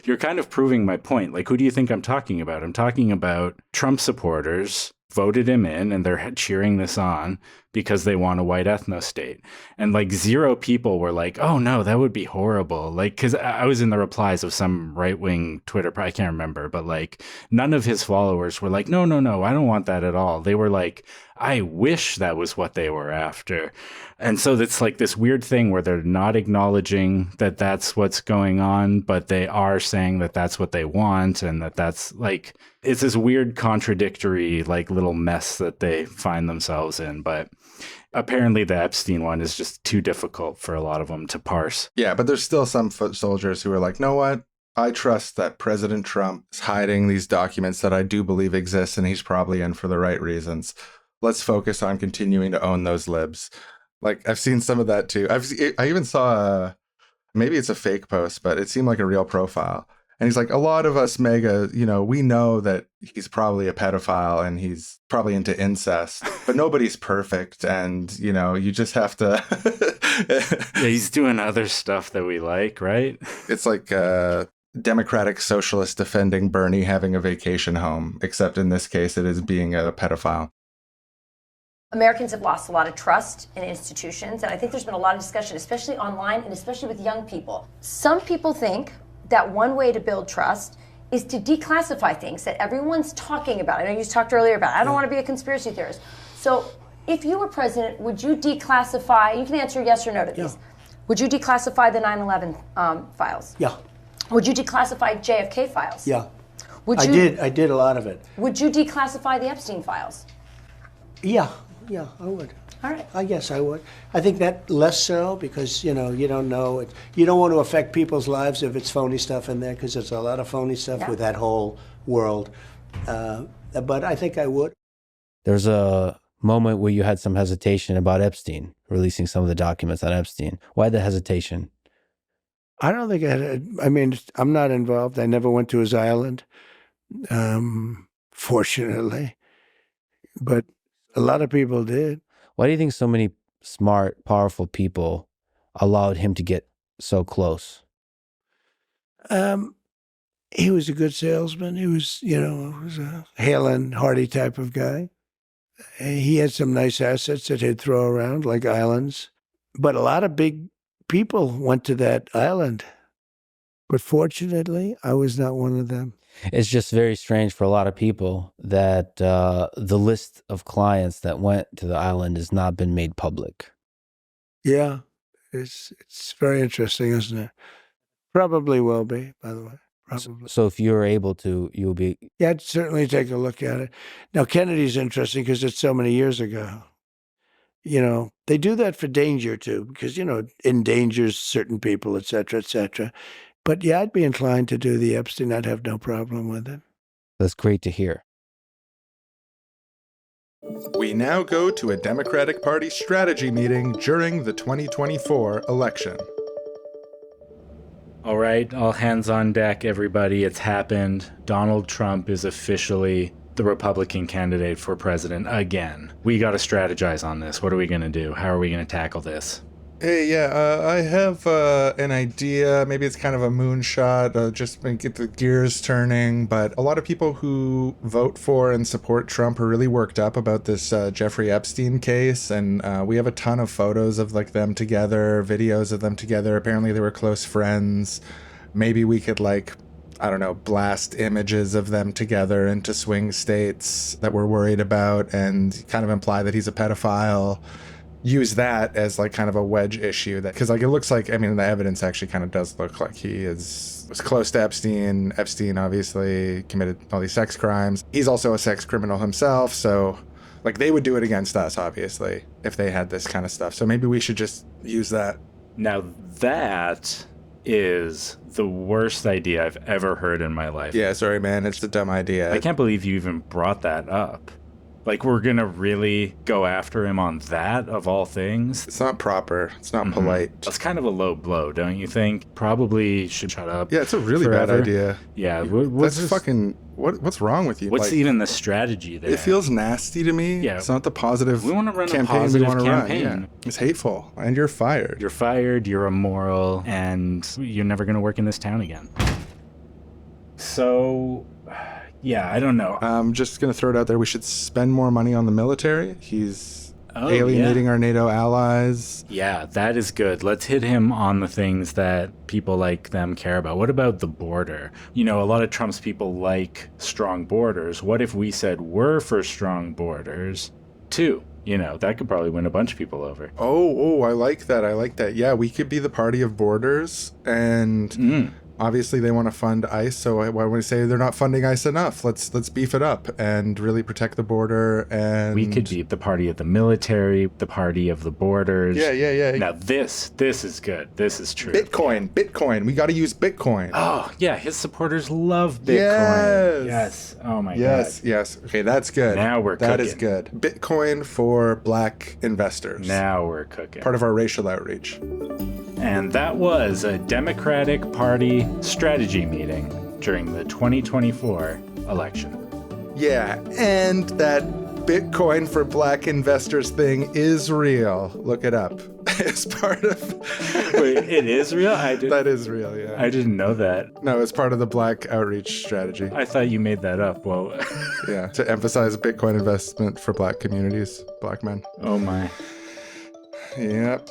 you're kind of proving my point. Like, who do you think I'm talking about? I'm talking about Trump supporters voted him in and they're cheering this on because they want a white ethno state. And like 0 people were like, oh no, that would be horrible. Like, cause I was in the replies of some right-wing Twitter, I can't remember, but like none of his followers were like, no, I don't want that at all. They were like, I wish that was what they were after. And so it's like this weird thing where they're not acknowledging that that's what's going on, but they are saying that that's what they want. And that's like, it's this weird contradictory, like little mess that they find themselves in. But apparently the Epstein one is just too difficult for a lot of them to parse. Yeah, but there's still some foot soldiers who are like, know what? I trust that President Trump is hiding these documents that I do believe exist, and he's probably in for the right reasons. Let's focus on continuing to own those libs. Like, I've seen some of that too. I even saw, maybe it's a fake post, but it seemed like a real profile. And he's like, a lot of us MAGA, we know that he's probably a pedophile and he's probably into incest, but nobody's perfect. And, you just have to. Yeah, he's doing other stuff that we like, right? It's like Democratic socialist defending Bernie having a vacation home, except in this case, it is being a pedophile. Americans have lost a lot of trust in institutions, and I think there's been a lot of discussion, especially online and especially with young people. Some people think that one way to build trust is to declassify things that everyone's talking about. I know you talked earlier about, I don't want to be a conspiracy theorist. So if you were president, would you declassify, you can answer yes or no to these. Would you declassify the 9/11 files? Yeah. Would you declassify JFK files? Yeah. Would I you, did a lot of it. Would you declassify the Epstein files? Yeah, I would. All right. I guess I would. I think that less so because, you don't know. You don't want to affect people's lives if it's phony stuff in there because there's a lot of phony stuff with that whole world. But I think I would. There's a moment where you had some hesitation about Epstein, releasing some of the documents on Epstein. Why the hesitation? I don't think I'm not involved. I never went to his island, fortunately. But a lot of people did. Why do you think so many smart, powerful people allowed him to get so close? He was a good salesman. He was, was a hale and hearty type of guy. He had some nice assets that he'd throw around, like islands. But a lot of big people went to that island. But fortunately, I was not one of them. It's just very strange for a lot of people that the list of clients that went to the island has not been made public. Yeah, it's very interesting, isn't it? Probably will be, by the way. Probably. So if you're able to, you'll be... Yeah, I'd certainly take a look at it. Now, Kennedy's interesting because it's so many years ago. They do that for danger, too, because, endangers certain people, et cetera, et cetera. But yeah, I'd be inclined to do the Epstein. I'd have no problem with it. That's great to hear. We now go to a Democratic Party strategy meeting during the 2024 election. All right, all hands on deck, everybody. It's happened. Donald Trump is officially the Republican candidate for president again. We got to strategize on this. What are we going to do? How are we going to tackle this? Hey, I have an idea. Maybe it's kind of a moonshot, just to get the gears turning. But a lot of people who vote for and support Trump are really worked up about this Jeffrey Epstein case. And we have a ton of photos of them together, videos of them together. Apparently they were close friends. Maybe we could blast images of them together into swing states that we're worried about and kind of imply that he's a pedophile. use that as like kind of a wedge issue, that because like it looks like, I mean, the evidence actually kind of does look like he was close to Epstein. Epstein obviously committed all these sex crimes. He's also a sex criminal himself, so like they would do it against us, obviously, if they had this kind of stuff. So maybe we should just use that. Now that is the worst idea I've ever heard in my life. Yeah, sorry, man. It's a dumb idea. I can't believe you even brought that up. Like, we're going to really go after him on that, of all things? It's not proper. It's not polite. That's kind of a low blow, don't you think? Probably should shut up. Yeah, it's a really forever. bad idea. Yeah. That's fucking... What's wrong with you? What's like, even the strategy there? It feels nasty to me. Yeah. It's not the positive We want to run a campaign positive we want to campaign. run. Yeah. It's hateful. And you're fired. You're fired, you're immoral, and you're never going to work in this town again. So... yeah, I don't know. I'm just going to throw it out there. We should spend more money on the military. He's Oh, alienating our NATO allies. Yeah, that is good. Let's hit him on the things that people like them care about. What about the border? You know, a lot of Trump's people like strong borders. What if we said we're for strong borders too? You know, that could probably win a bunch of people over. Oh, I like that. I like that. Yeah, we could be the party of borders, and obviously they want to fund ICE. So why would we say they're not funding ICE enough? Let's beef it up and really protect the border. And we could be the party of the military, the party of the borders. Yeah. Now this is good. This is true. Bitcoin. We got to use Bitcoin. Oh yeah, his supporters love Bitcoin. Yes. Oh my god. Yes. Okay, that's good. Now we're cooking. That is good. Bitcoin for black investors. Now we're cooking. Part of our racial outreach. And that was a Democratic Party strategy meeting during the 2024 election. Yeah, and that Bitcoin for black investors thing is real. Look it up. It's part of... Wait, it is real? That is real, yeah. I didn't know that. No, it's part of the black outreach strategy. I thought you made that up. Whoa. Yeah, to emphasize Bitcoin investment for black communities, black men. Oh my. Yep.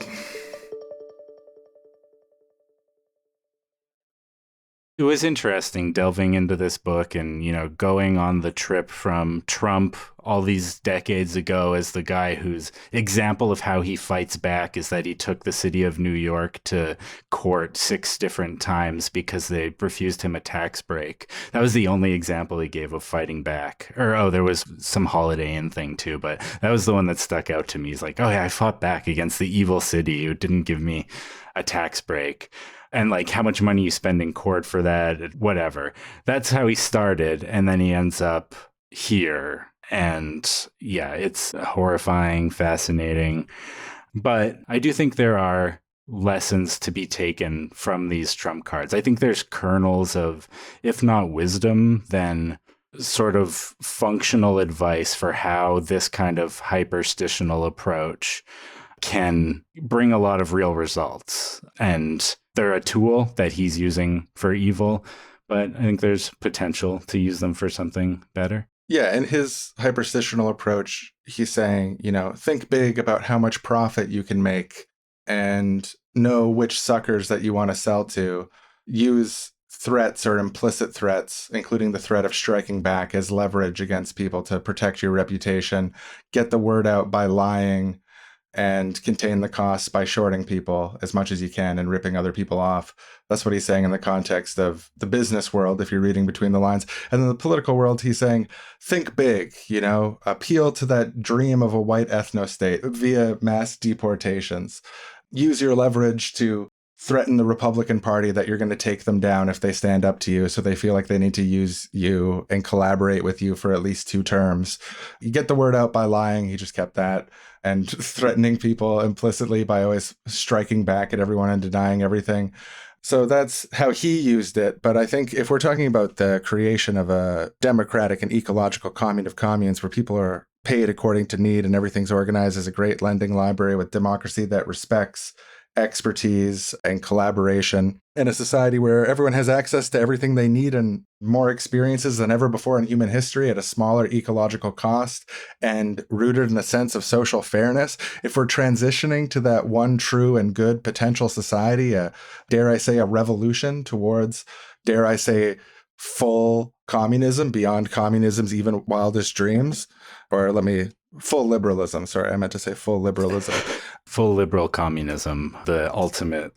It was interesting delving into this book and, you know, going on the trip from Trump all these decades ago as the guy whose example of how he fights back is that he took the city of New York to court 6 different times because they refused him a tax break. That was the only example he gave of fighting back. Or, there was some Holiday Inn thing too, but that was the one that stuck out to me. He's like, oh yeah, I fought back against the evil city who didn't give me a tax break. And like how much money you spend in court for that, whatever. That's how he started. And then he ends up here. And yeah, it's horrifying, fascinating. But I do think there are lessons to be taken from these Trump cards. I think there's kernels of, if not wisdom, then sort of functional advice for how this kind of hyperstitional approach can bring a lot of real results. And they're a tool that he's using for evil, but I think there's potential to use them for something better. Yeah, in his hyperstitional approach, he's saying, you know, think big about how much profit you can make and know which suckers that you want to sell to. Use threats or implicit threats, including the threat of striking back, as leverage against people to protect your reputation. Get the word out by lying and contain the costs by shorting people as much as you can and ripping other people off. That's what he's saying in the context of the business world, if you're reading between the lines. And in the political world, he's saying, think big, you know, appeal to that dream of a white ethno-state via mass deportations. Use your leverage to threaten the Republican Party that you're going to take them down if they stand up to you, so they feel like they need to use you and collaborate with you for at least 2 terms. You get the word out by lying. He just kept that. And threatening people implicitly by always striking back at everyone and denying everything. So that's how he used it. But I think if we're talking about the creation of a democratic and ecological commune of communes where people are paid according to need and everything's organized as a great lending library with democracy that respects expertise and collaboration, in a society where everyone has access to everything they need and more experiences than ever before in human history at a smaller ecological cost and rooted in a sense of social fairness, if we're transitioning to that one true and good potential society, dare I say, a revolution towards, dare I say, full communism beyond communism's even wildest dreams, or let me Full liberalism. Sorry, I meant to say full liberalism. Full liberal communism, the ultimate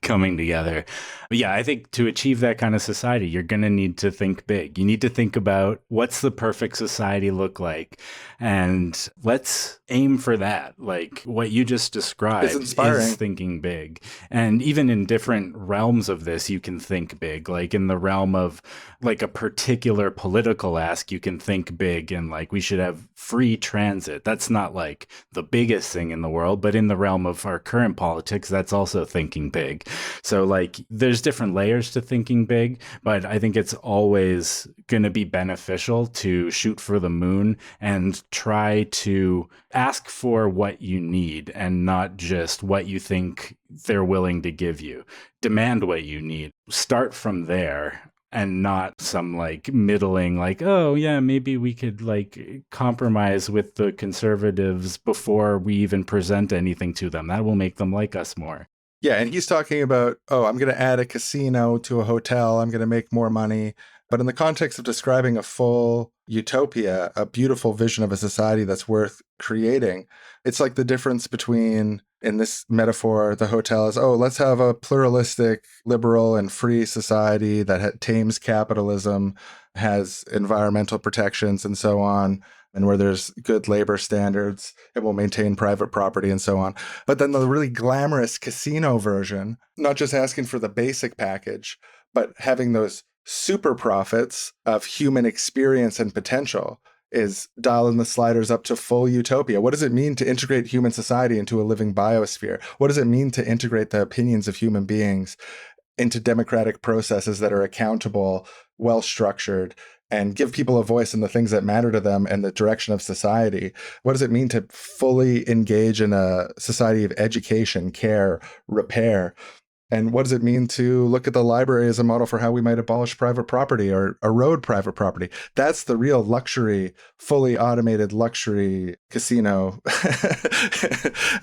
coming together. But yeah, I think to achieve that kind of society, you're going to need to think big. You need to think about what's the perfect society look like? And let's aim for that. Like what you just described It's inspiring. is thinking big. And even in different realms of this, you can think big. Like in the realm of like a particular political ask, you can think big and like we should have free transit. That's not like the biggest thing in the world, but in the realm of our current politics, that's also thinking big. So like there's different layers to thinking big, but I think it's always going to be beneficial to shoot for the moon and try to ask for what you need and not just what you think they're willing to give you. Demand what you need. Start from there. And not some like middling, like, oh, yeah, maybe we could like compromise with the conservatives before we even present anything to them. That will make them like us more. Yeah, and he's talking about, oh, I'm going to add a casino to a hotel. I'm going to make more money. But in the context of describing a full utopia, a beautiful vision of a society that's worth creating, it's like the difference between, in this metaphor, the hotel is, oh, let's have a pluralistic, liberal, and free society that tames capitalism, has environmental protections, and so on, and where there's good labor standards, it will maintain private property and so on. But then the really glamorous casino version, not just asking for the basic package, but having those super profits of human experience and potential, is dialing the sliders up to full utopia. What does it mean to integrate human society into a living biosphere? What does it mean to integrate the opinions of human beings into democratic processes that are accountable, well-structured, and give people a voice in the things that matter to them and the direction of society? What does it mean to fully engage in a society of education, care, repair? And what does it mean to look at the library as a model for how we might abolish private property or erode private property? That's the real luxury, fully automated luxury casino,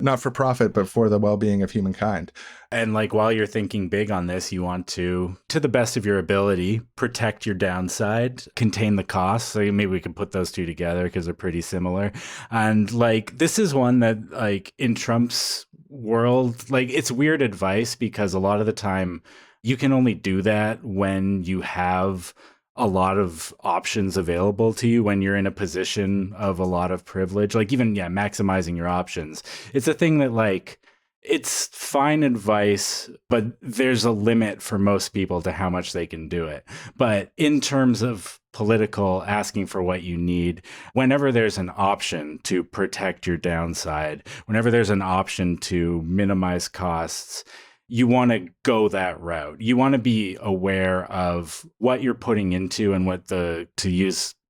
not for profit, but for the well-being of humankind. And like while you're thinking big on this, you want to the best of your ability, protect your downside, contain the costs. So maybe we can put those two together because they're pretty similar. And like this is one that like in Trump's world, like it's weird advice because a lot of the time you can only do that when you have a lot of options available to you, when you're in a position of a lot of privilege, like even, yeah, maximizing your options. It's a thing that like, it's fine advice, but there's a limit for most people to how much they can do it. But in terms of political asking for what you need, whenever there's an option to protect your downside, whenever there's an option to minimize costs, you want to go that route. You want to be aware of what you're putting into and what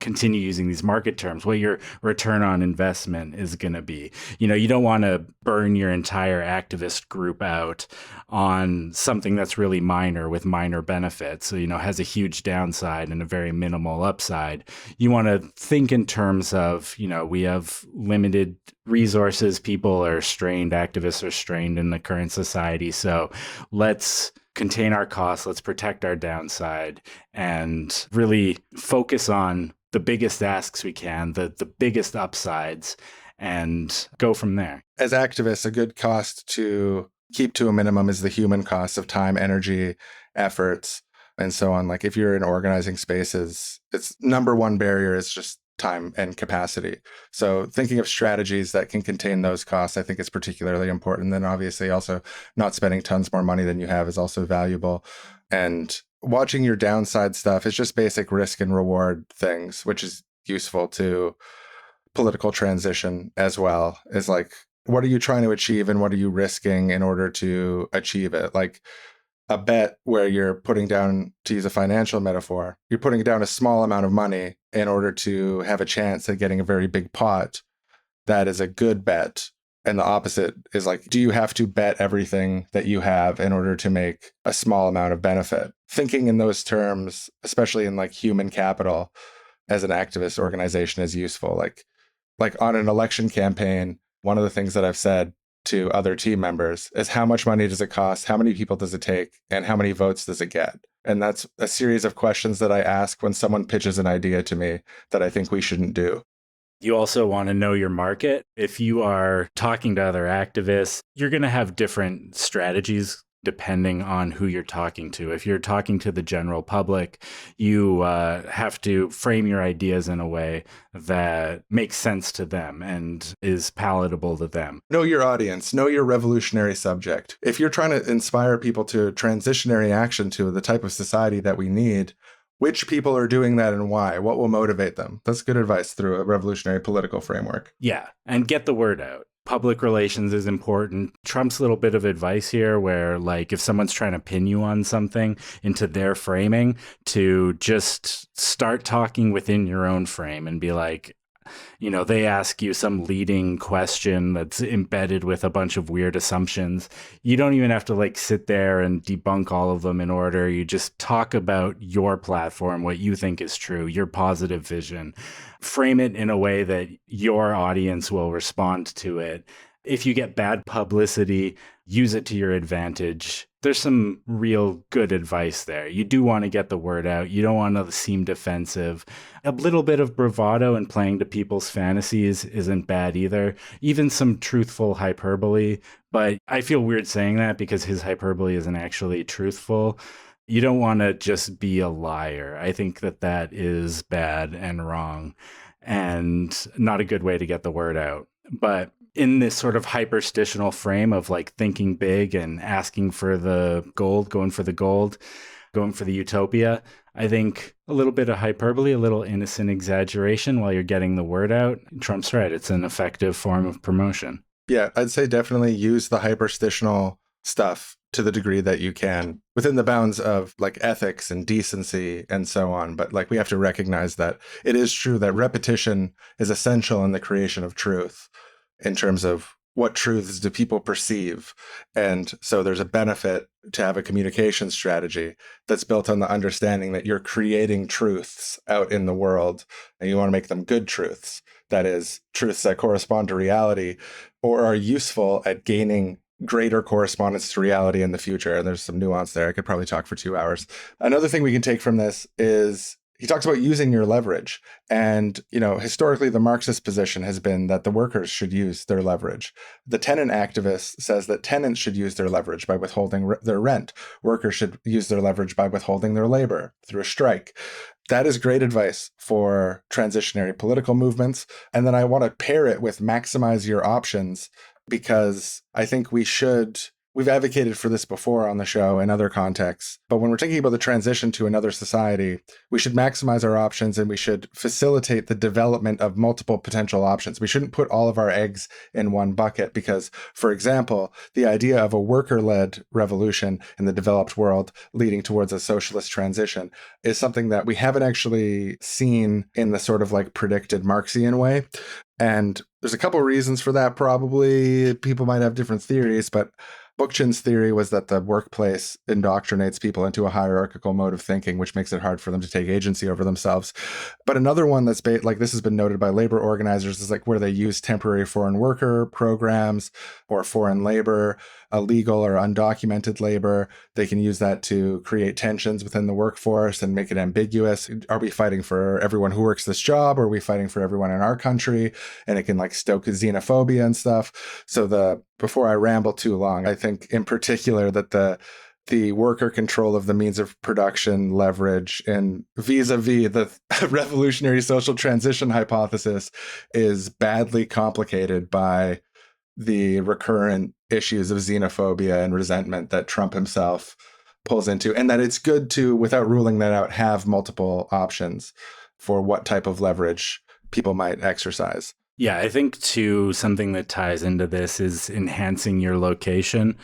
continue using these market terms, what your return on investment is going to be. You know, you don't want to burn your entire activist group out on something that's really minor with minor benefits. So, you know, has a huge downside and a very minimal upside. You want to think in terms of, you know, we have limited resources. People are strained. Activists are strained in the current society. So let's contain our costs. Let's protect our downside and really focus on the biggest asks we can, the biggest upsides, and go from there. As activists, a good cost to keep to a minimum is the human cost of time, energy, efforts, and so on. Like if you're in organizing spaces, its number one barrier is just time and capacity. So thinking of strategies that can contain those costs, I think is particularly important. Then obviously also not spending tons more money than you have is also valuable. And watching your downside stuff is just basic risk and reward things, which is useful to political transition as well. Is like, what are you trying to achieve and what are you risking in order to achieve it? Like a bet where you're putting down, to use a financial metaphor, you're putting down a small amount of money in order to have a chance at getting a very big pot. That is a good bet. And the opposite is like, do you have to bet everything that you have in order to make a small amount of benefit? Thinking in those terms, especially in like human capital as an activist organization, is useful. Like on an election campaign, one of the things that I've said to other team members is how much money does it cost? How many people does it take? And how many votes does it get? And that's a series of questions that I ask when someone pitches an idea to me that I think we shouldn't do. You also want to know your market. If you are talking to other activists, you're going to have different strategies depending on who you're talking to. If you're talking to the general public, you have to frame your ideas in a way that makes sense to them and is palatable to them. Know your audience, know your revolutionary subject. If you're trying to inspire people to transitionary action to the type of society that we need, which people are doing that and why? What will motivate them? That's good advice through a revolutionary political framework. Yeah, and get the word out. Public relations is important. Trump's little bit of advice here where, like, if someone's trying to pin you on something into their framing, to just start talking within your own frame and be like, you know, they ask you some leading question that's embedded with a bunch of weird assumptions. You don't even have to like sit there and debunk all of them in order. You just talk about your platform, what you think is true, your positive vision. Frame it in a way that your audience will respond to it. If you get bad publicity, use it to your advantage. There's some real good advice there. You do want to get the word out. You don't want to seem defensive. A little bit of bravado and playing to people's fantasies isn't bad either. Even some truthful hyperbole. But I feel weird saying that because his hyperbole isn't actually truthful. You don't want to just be a liar. I think that that is bad and wrong and not a good way to get the word out. But in this sort of hyperstitional frame of like thinking big and asking for the gold, going for the utopia, I think a little bit of hyperbole, a little innocent exaggeration while you're getting the word out. Trump's right. It's an effective form of promotion. Yeah, I'd say definitely use the hyperstitional stuff to the degree that you can within the bounds of like ethics and decency and so on. But like we have to recognize that it is true that repetition is essential in the creation of truth in terms of what truths do people perceive. And so there's a benefit to have a communication strategy that's built on the understanding that you're creating truths out in the world and you want to make them good truths. That is, truths that correspond to reality or are useful at gaining greater correspondence to reality in the future. And there's some nuance there. I could probably talk for 2 hours. Another thing we can take from this is he talks about using your leverage. And, you know, historically, the Marxist position has been that the workers should use their leverage. The tenant activist says that tenants should use their leverage by withholding their rent. Workers should use their leverage by withholding their labor through a strike. That is great advice for transitionary political movements. And then I want to pair it with maximize your options, because I think we've advocated for this before on the show in other contexts, but when we're thinking about the transition to another society, we should maximize our options and we should facilitate the development of multiple potential options. We shouldn't put all of our eggs in one bucket because, for example, the idea of a worker-led revolution in the developed world leading towards a socialist transition is something that we haven't actually seen in the sort of like predicted Marxian way. And there's a couple of reasons for that. Probably people might have different theories, but Bookchin's theory was that the workplace indoctrinates people into a hierarchical mode of thinking, which makes it hard for them to take agency over themselves. But another one that's like this has been noted by labor organizers is like where they use temporary foreign worker programs or foreign labor, illegal or undocumented labor. They can use that to create tensions within the workforce and make it ambiguous. Are we fighting for everyone who works this job? Or are we fighting for everyone in our country? And it can like stoke xenophobia and stuff. So before I ramble too long, I think in particular that the worker control of the means of production leverage and vis-a-vis the revolutionary social transition hypothesis is badly complicated by the recurrent issues of xenophobia and resentment that Trump himself pulls into, and that it's good to, without ruling that out, have multiple options for what type of leverage people might exercise. Yeah, I think too, something that ties into this is enhancing your location.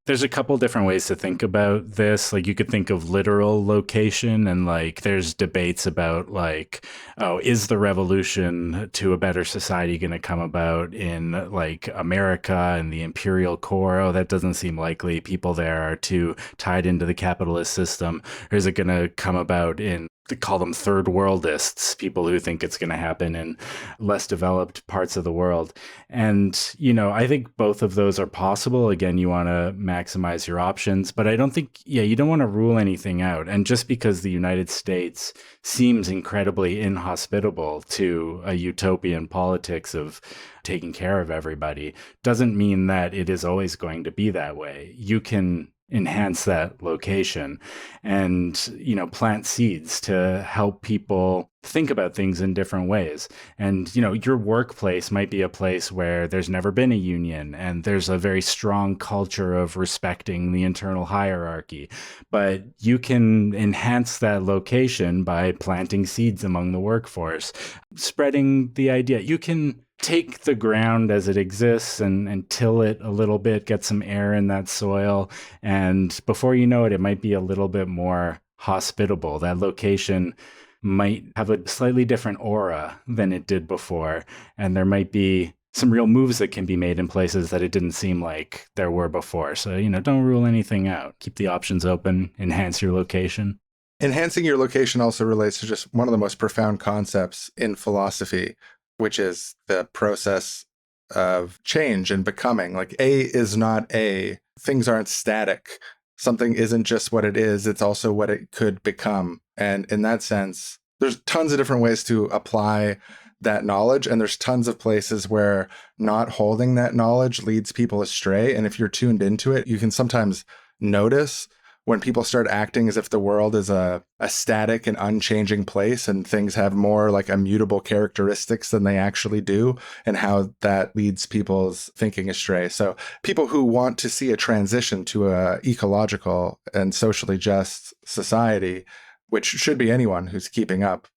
There's a couple different ways to think about this. Like you could think of literal location and like there's debates about like, oh, is the revolution to a better society going to come about in like America and the imperial core? Oh, that doesn't seem likely. People there are too tied into the capitalist system. Or is it going to come about in they call them third worldists, people who think it's going to happen in less developed parts of the world. And, I think both of those are possible. Again, you want to maximize your options, but I don't think, you don't want to rule anything out. And just because the United States seems incredibly inhospitable to a utopian politics of taking care of everybody doesn't mean that it is always going to be that way. You can enhance that location and plant seeds to help people think about things in different ways. And your workplace might be a place where there's never been a union and there's a very strong culture of respecting the internal hierarchy, but you can enhance that location by planting seeds among the workforce, spreading the idea. You can take the ground as it exists and till it a little bit, get some air in that soil. And before you know it, it might be a little bit more hospitable. That location might have a slightly different aura than it did before. And there might be some real moves that can be made in places that it didn't seem like there were before. So, don't rule anything out. Keep the options open, enhance your location. Enhancing your location also relates to just one of the most profound concepts in philosophy, which is the process of change and becoming. Like A is not A. Things aren't static. Something isn't just what it is, it's also what it could become. And in that sense, there's tons of different ways to apply that knowledge. And there's tons of places where not holding that knowledge leads people astray. And if you're tuned into it, you can sometimes notice when people start acting as if the world is a static and unchanging place and things have more like immutable characteristics than they actually do, and how that leads people's thinking astray. So people who want to see a transition to a ecological and socially just society, which should be anyone who's keeping up,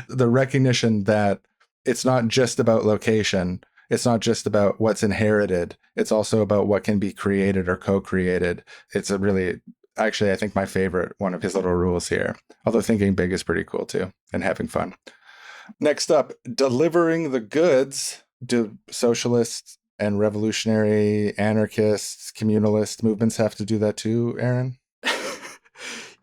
the recognition that it's not just about location. It's not just about what's inherited. It's also about what can be created or co-created. It's a really, actually, I think my favorite one of his little rules here. Although thinking big is pretty cool too, and having fun. Next up, delivering the goods. Do socialists and revolutionary anarchists, communalist movements have to do that too, Aaron?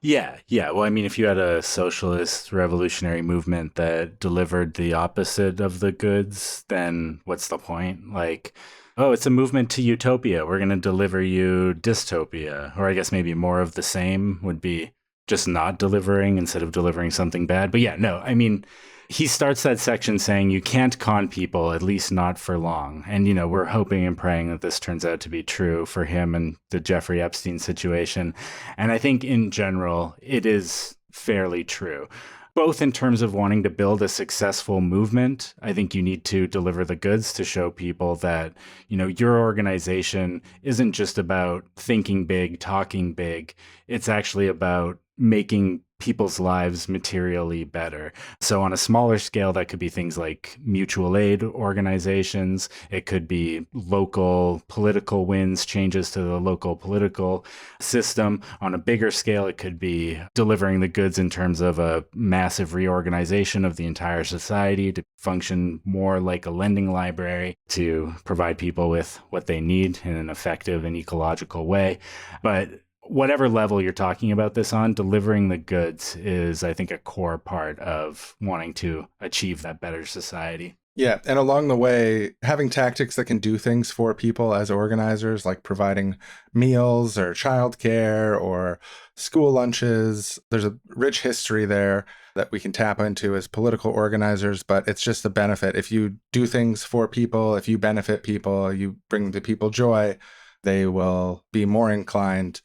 Yeah. Well, I mean, if you had a socialist revolutionary movement that delivered the opposite of the goods, then what's the point? Like, oh, it's a movement to utopia. We're going to deliver you dystopia. Or I guess maybe more of the same would be just not delivering instead of delivering something bad. But yeah, no, I mean, he starts that section saying you can't con people, at least not for long. And, we're hoping and praying that this turns out to be true for him and the Jeffrey Epstein situation. And I think in general, it is fairly true. Both in terms of wanting to build a successful movement, I think you need to deliver the goods to show people that, your organization isn't just about thinking big, talking big. It's actually about making people's lives materially better. So on a smaller scale, that could be things like mutual aid organizations. It could be local political wins, changes to the local political system. On a bigger scale, it could be delivering the goods in terms of a massive reorganization of the entire society to function more like a lending library to provide people with what they need in an effective and ecological way. But whatever level you're talking about this on, delivering the goods is, I think, a core part of wanting to achieve that better society. Yeah. And along the way, having tactics that can do things for people as organizers, like providing meals or childcare or school lunches. There's a rich history there that we can tap into as political organizers, but it's just a benefit. If you do things for people, if you benefit people, you bring the people joy, they will be more inclined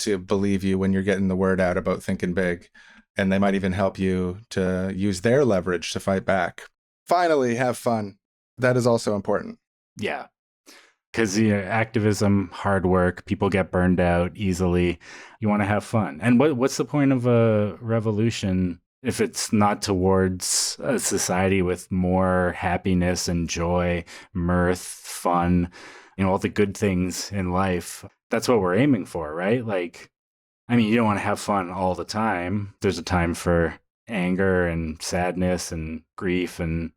to believe you when you're getting the word out about thinking big. And they might even help you to use their leverage to fight back. Finally, have fun. That is also important. Yeah. Because activism, hard work, people get burned out easily. You want to have fun. And what's the point of a revolution if it's not towards a society with more happiness and joy, mirth, fun, all the good things in life? That's what we're aiming for, right? Like, I mean, you don't want to have fun all the time. There's a time for anger and sadness and grief and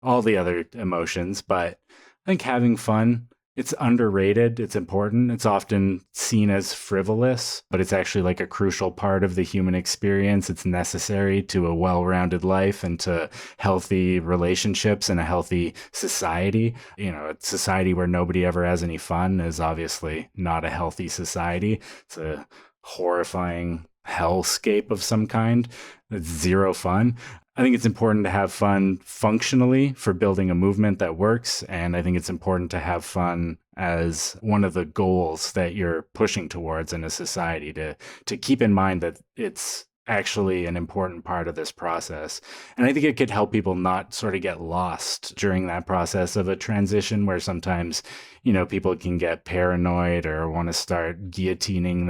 all the other emotions. But I think having fun It's underrated. It's important. It's often seen as frivolous, but it's actually like a crucial part of the human experience. It's necessary to a well-rounded life and to healthy relationships and a healthy society. You know, a society where nobody ever has any fun is obviously not a healthy society. It's a horrifying hellscape of some kind. It's zero fun. I think it's important to have fun functionally for building a movement that works. And I think it's important to have fun as one of the goals that you're pushing towards in a society, to keep in mind that it's actually an important part of this process. And I think it could help people not sort of get lost during that process of a transition where sometimes, you know, people can get paranoid or want to start guillotining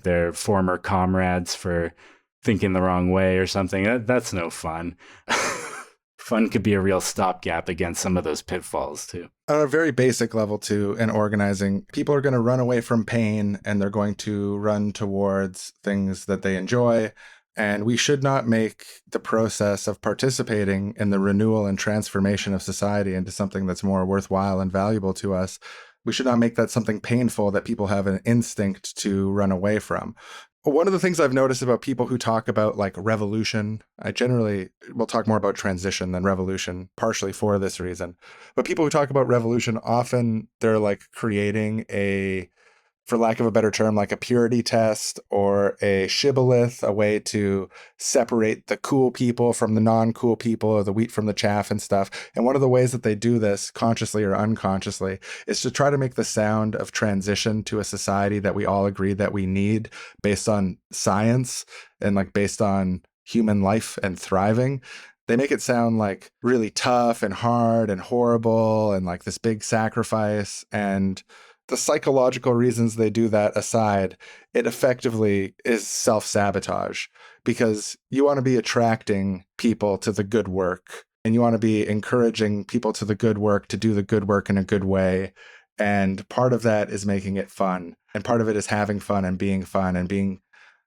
their former comrades for thinking the wrong way or something. That's no fun. Fun could be a real stopgap against some of those pitfalls too. On a very basic level too, in organizing, people are going to run away from pain and they're going to run towards things that they enjoy. And we should not make the process of participating in the renewal and transformation of society into something that's more worthwhile and valuable to us. We should not make that something painful that people have an instinct to run away from. One of the things I've noticed about people who talk about like revolution, I generally will talk more about transition than revolution, partially for this reason. But people who talk about revolution, often they're like creating a, for lack of a better term, like a purity test or a shibboleth, a way to separate the cool people from the non-cool people, or the wheat from the chaff and stuff. And one of the ways that they do this, consciously or unconsciously, is to try to make the sound of transition to a society that we all agree that we need based on science and like based on human life and thriving. They make it sound like really tough and hard and horrible and like this big sacrifice. And the psychological reasons they do that aside, it effectively is self-sabotage, because you want to be attracting people to the good work and you want to be encouraging people to the good work, to do the good work in a good way. And part of that is making it fun. And part of it is having fun and being being,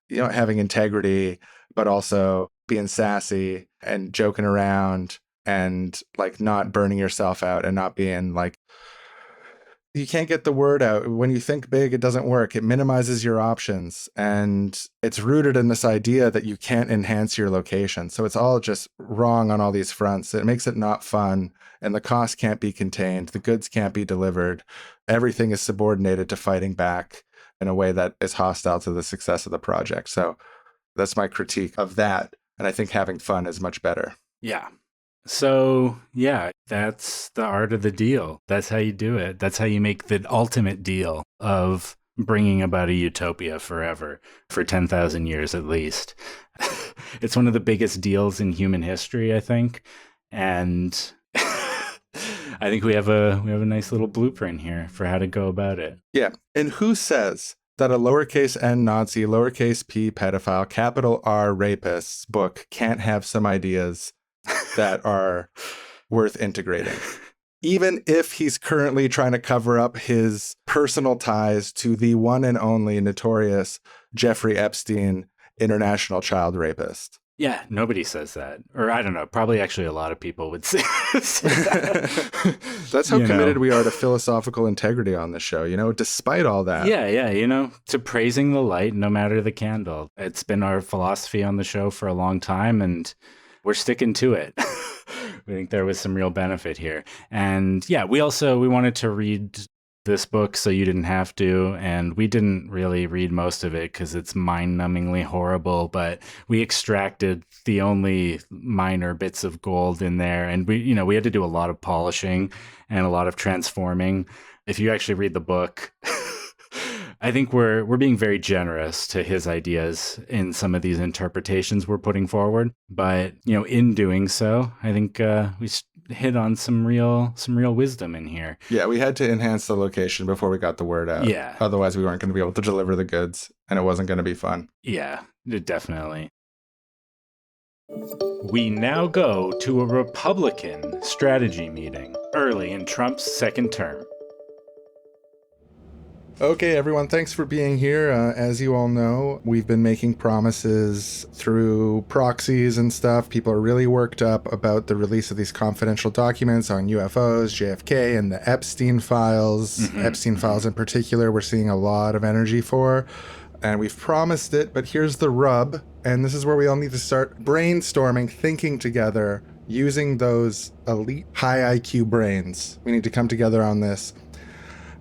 you know, having integrity, but also being sassy and joking around and like not burning yourself out and not being like, you can't get the word out. When you think big, it doesn't work. It minimizes your options. And it's rooted in this idea that you can't enhance your location. So it's all just wrong on all these fronts. It makes it not fun. And the cost can't be contained. The goods can't be delivered. Everything is subordinated to fighting back in a way that is hostile to the success of the project. So that's my critique of that. And I think having fun is much better. Yeah. So, yeah, that's the art of the deal. That's how you do it. That's how you make the ultimate deal of bringing about a utopia forever, for 10,000 years at least. It's one of the biggest deals in human history, I think. And I think we have a nice little blueprint here for how to go about it. Yeah. And who says that a lowercase n Nazi, lowercase p pedophile, capital R rapist's book can't have some ideas that are worth integrating, even if he's currently trying to cover up his personal ties to the one and only notorious Jeffrey Epstein, international child rapist. Yeah, nobody says that. Or I don't know, probably actually a lot of people would say that. That's how committed we are to philosophical integrity on this show, you know, despite all that. Yeah, you know, to praising the light, no matter the candle. It's been our philosophy on the show for a long time, and we're sticking to it. We think there was some real benefit here. And yeah, we wanted to read this book so you didn't have to. And we didn't really read most of it because it's mind-numbingly horrible, but we extracted the only minor bits of gold in there. And we had to do a lot of polishing and a lot of transforming. If you actually read the book, I think we're being very generous to his ideas in some of these interpretations we're putting forward. But, you know, in doing so, I think we hit on some real wisdom in here. Yeah, we had to enhance the location before we got the word out. Yeah. Otherwise, we weren't going to be able to deliver the goods, and it wasn't going to be fun. Yeah, definitely. We now go to a Republican strategy meeting early in Trump's second term. Okay, everyone, thanks for being here. As you all know, we've been making promises through proxies and stuff. People are really worked up about the release of these confidential documents on UFOs, JFK, and the Epstein files. Epstein files in particular, we're seeing a lot of energy for. And we've promised it, but here's the rub. And this is where we all need to start brainstorming, thinking together, using those elite high IQ brains. We need to come together on this.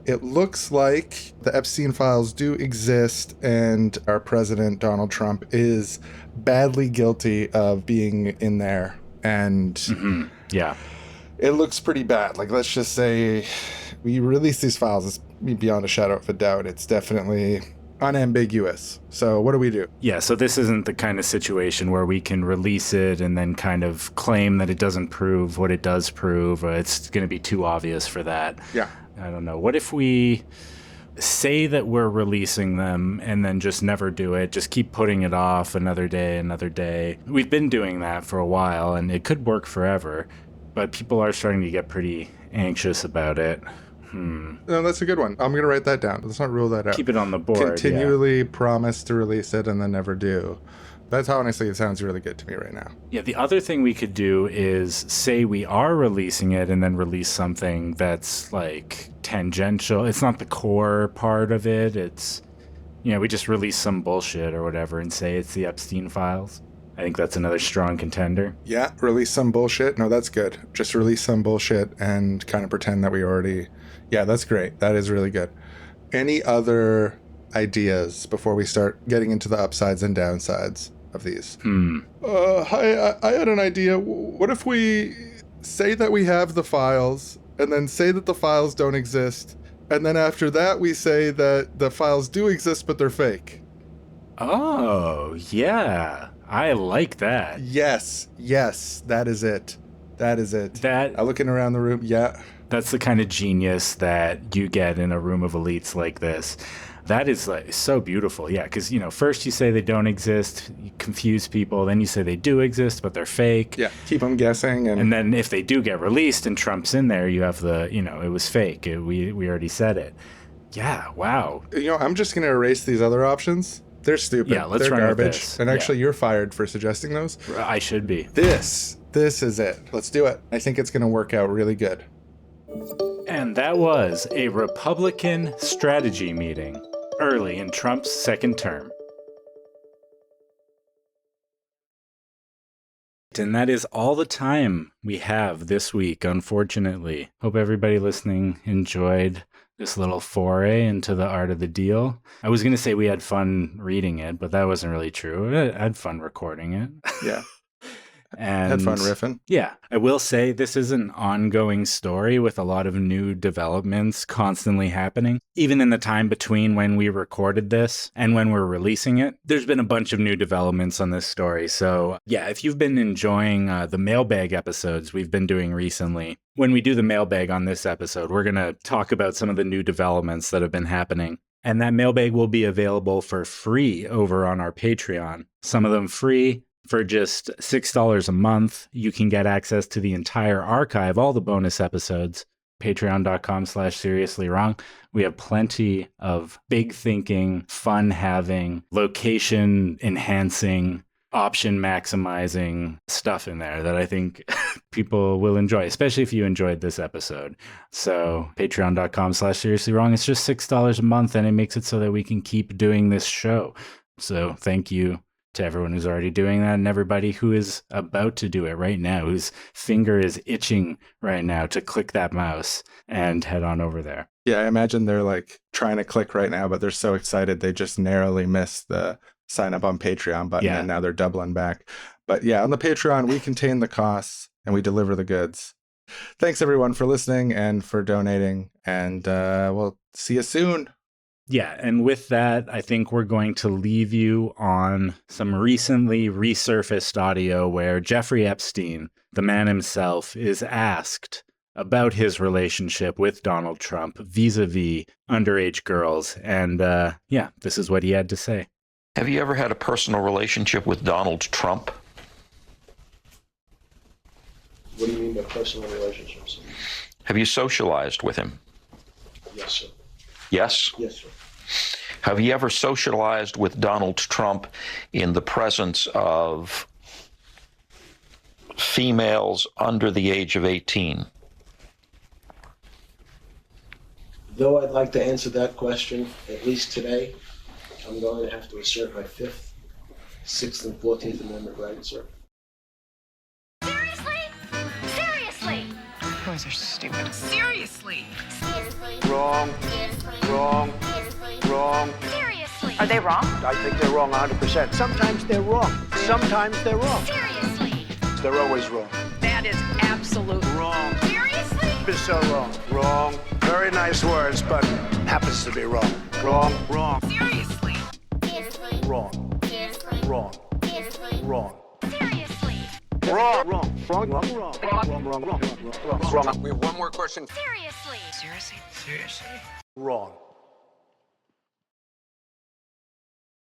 It looks like the Epstein files do exist, and our president, Donald Trump, is badly guilty of being in there. And Yeah. it looks pretty bad. Like, let's just say we release these files. It's beyond a shadow of a doubt. It's definitely unambiguous. So what do we do? Yeah, so this isn't the kind of situation where we can release it and then kind of claim that it doesn't prove what it does prove. It's going to be too obvious for that. Yeah. I don't know. What if we say that we're releasing them and then just never do it, just keep putting it off another day, another day? We've been doing that for a while, and it could work forever, but people are starting to get pretty anxious about it. No, that's a good one. I'm going to write that down. Let's not rule that out. Keep it on the board. Continually promise to release it and then never do. That's how, honestly, it sounds really good to me right now. Yeah, the other thing we could do is say we are releasing it and then release something that's like tangential. It's not the core part of it. It's, we just release some bullshit or whatever and say it's the Epstein files. I think that's another strong contender. Yeah, release some bullshit. No, that's good. Just release some bullshit and kind of pretend that we already... Yeah, that's great. That is really good. Any other ideas before we start getting into the upsides and downsides of these? Hi, I had an idea. What if we say that we have the files and then say that the files don't exist, and then after that we say that the files do exist but they're fake? Oh, yeah. I like that. Yes, that is it. I'm looking around the room. Yeah. That's the kind of genius that you get in a room of elites like this. That is like so beautiful. Yeah, because, first you say they don't exist, you confuse people, then you say they do exist, but they're fake. Yeah, keep them guessing. And then if they do get released and Trump's in there, you have the, it was fake. We already said it. Yeah, wow. I'm just going to erase these other options. They're stupid. Yeah, let's They're run garbage. with this. And actually, you're fired for suggesting those. I should be. This is it. Let's do it. I think it's going to work out really good. And that was a Republican strategy meeting early in Trump's second term. And that is all the time we have this week, unfortunately. Hope everybody listening enjoyed this little foray into the art of the deal. I was going to say we had fun reading it, but that wasn't really true. I had fun recording it. Yeah. And had fun riffing. Yeah. I will say this is an ongoing story with a lot of new developments constantly happening. Even in the time between when we recorded this and when we're releasing it, there's been a bunch of new developments on this story. So yeah, if you've been enjoying the mailbag episodes we've been doing recently, when we do the mailbag on this episode, we're going to talk about some of the new developments that have been happening. And that mailbag will be available for free over on our Patreon. Some of them free. For just $6 a month, you can get access to the entire archive, all the bonus episodes, patreon.com/seriouslywrong. We have plenty of big thinking, fun having, location enhancing, option maximizing stuff in there that I think people will enjoy, especially if you enjoyed this episode. So patreon.com/seriouslywrong. It's just $6 a month, and it makes it so that we can keep doing this show. So thank you to everyone who's already doing that and everybody who is about to do it right now, whose finger is itching right now to click that mouse and head on over there. Yeah, I imagine they're like trying to click right now, but they're so excited they just narrowly missed the sign up on Patreon button, and now they're doubling back. But yeah, on the Patreon, we contain the costs and we deliver the goods. Thanks everyone for listening and for donating, and we'll see you soon. Yeah, and with that, I think we're going to leave you on some recently resurfaced audio where Jeffrey Epstein, the man himself, is asked about his relationship with Donald Trump vis-a-vis underage girls. And this is what he had to say. Have you ever had a personal relationship with Donald Trump? What do you mean by personal relationships? Have you socialized with him? Yes, sir. Yes? Yes, sir. Have you ever socialized with Donald Trump in the presence of females under the age of 18? Though I'd like to answer that question, at least today, I'm going to have to assert my 5th, 6th, and 14th Amendment rights, sir. Seriously? Seriously? Boys are stupid. Seriously? Wrong. Wrong. Wrong. Seriously? Are they wrong? I think they're wrong 100%. Sometimes they're wrong. Sometimes they're wrong. Seriously? They're always wrong. That is absolute Wrong. Seriously? Is so wrong. Wrong. Very nice words, but happens to be wrong. Wrong. Wrong. Seriously? Wrong. Wrong. Wrong. Seriously? Wrong. Wrong. Wrong. Wrong. Wrong. Wrong. Wrong. Wrong. Wrong. We have one more question. Seriously? Seriously? Seriously? Wrong.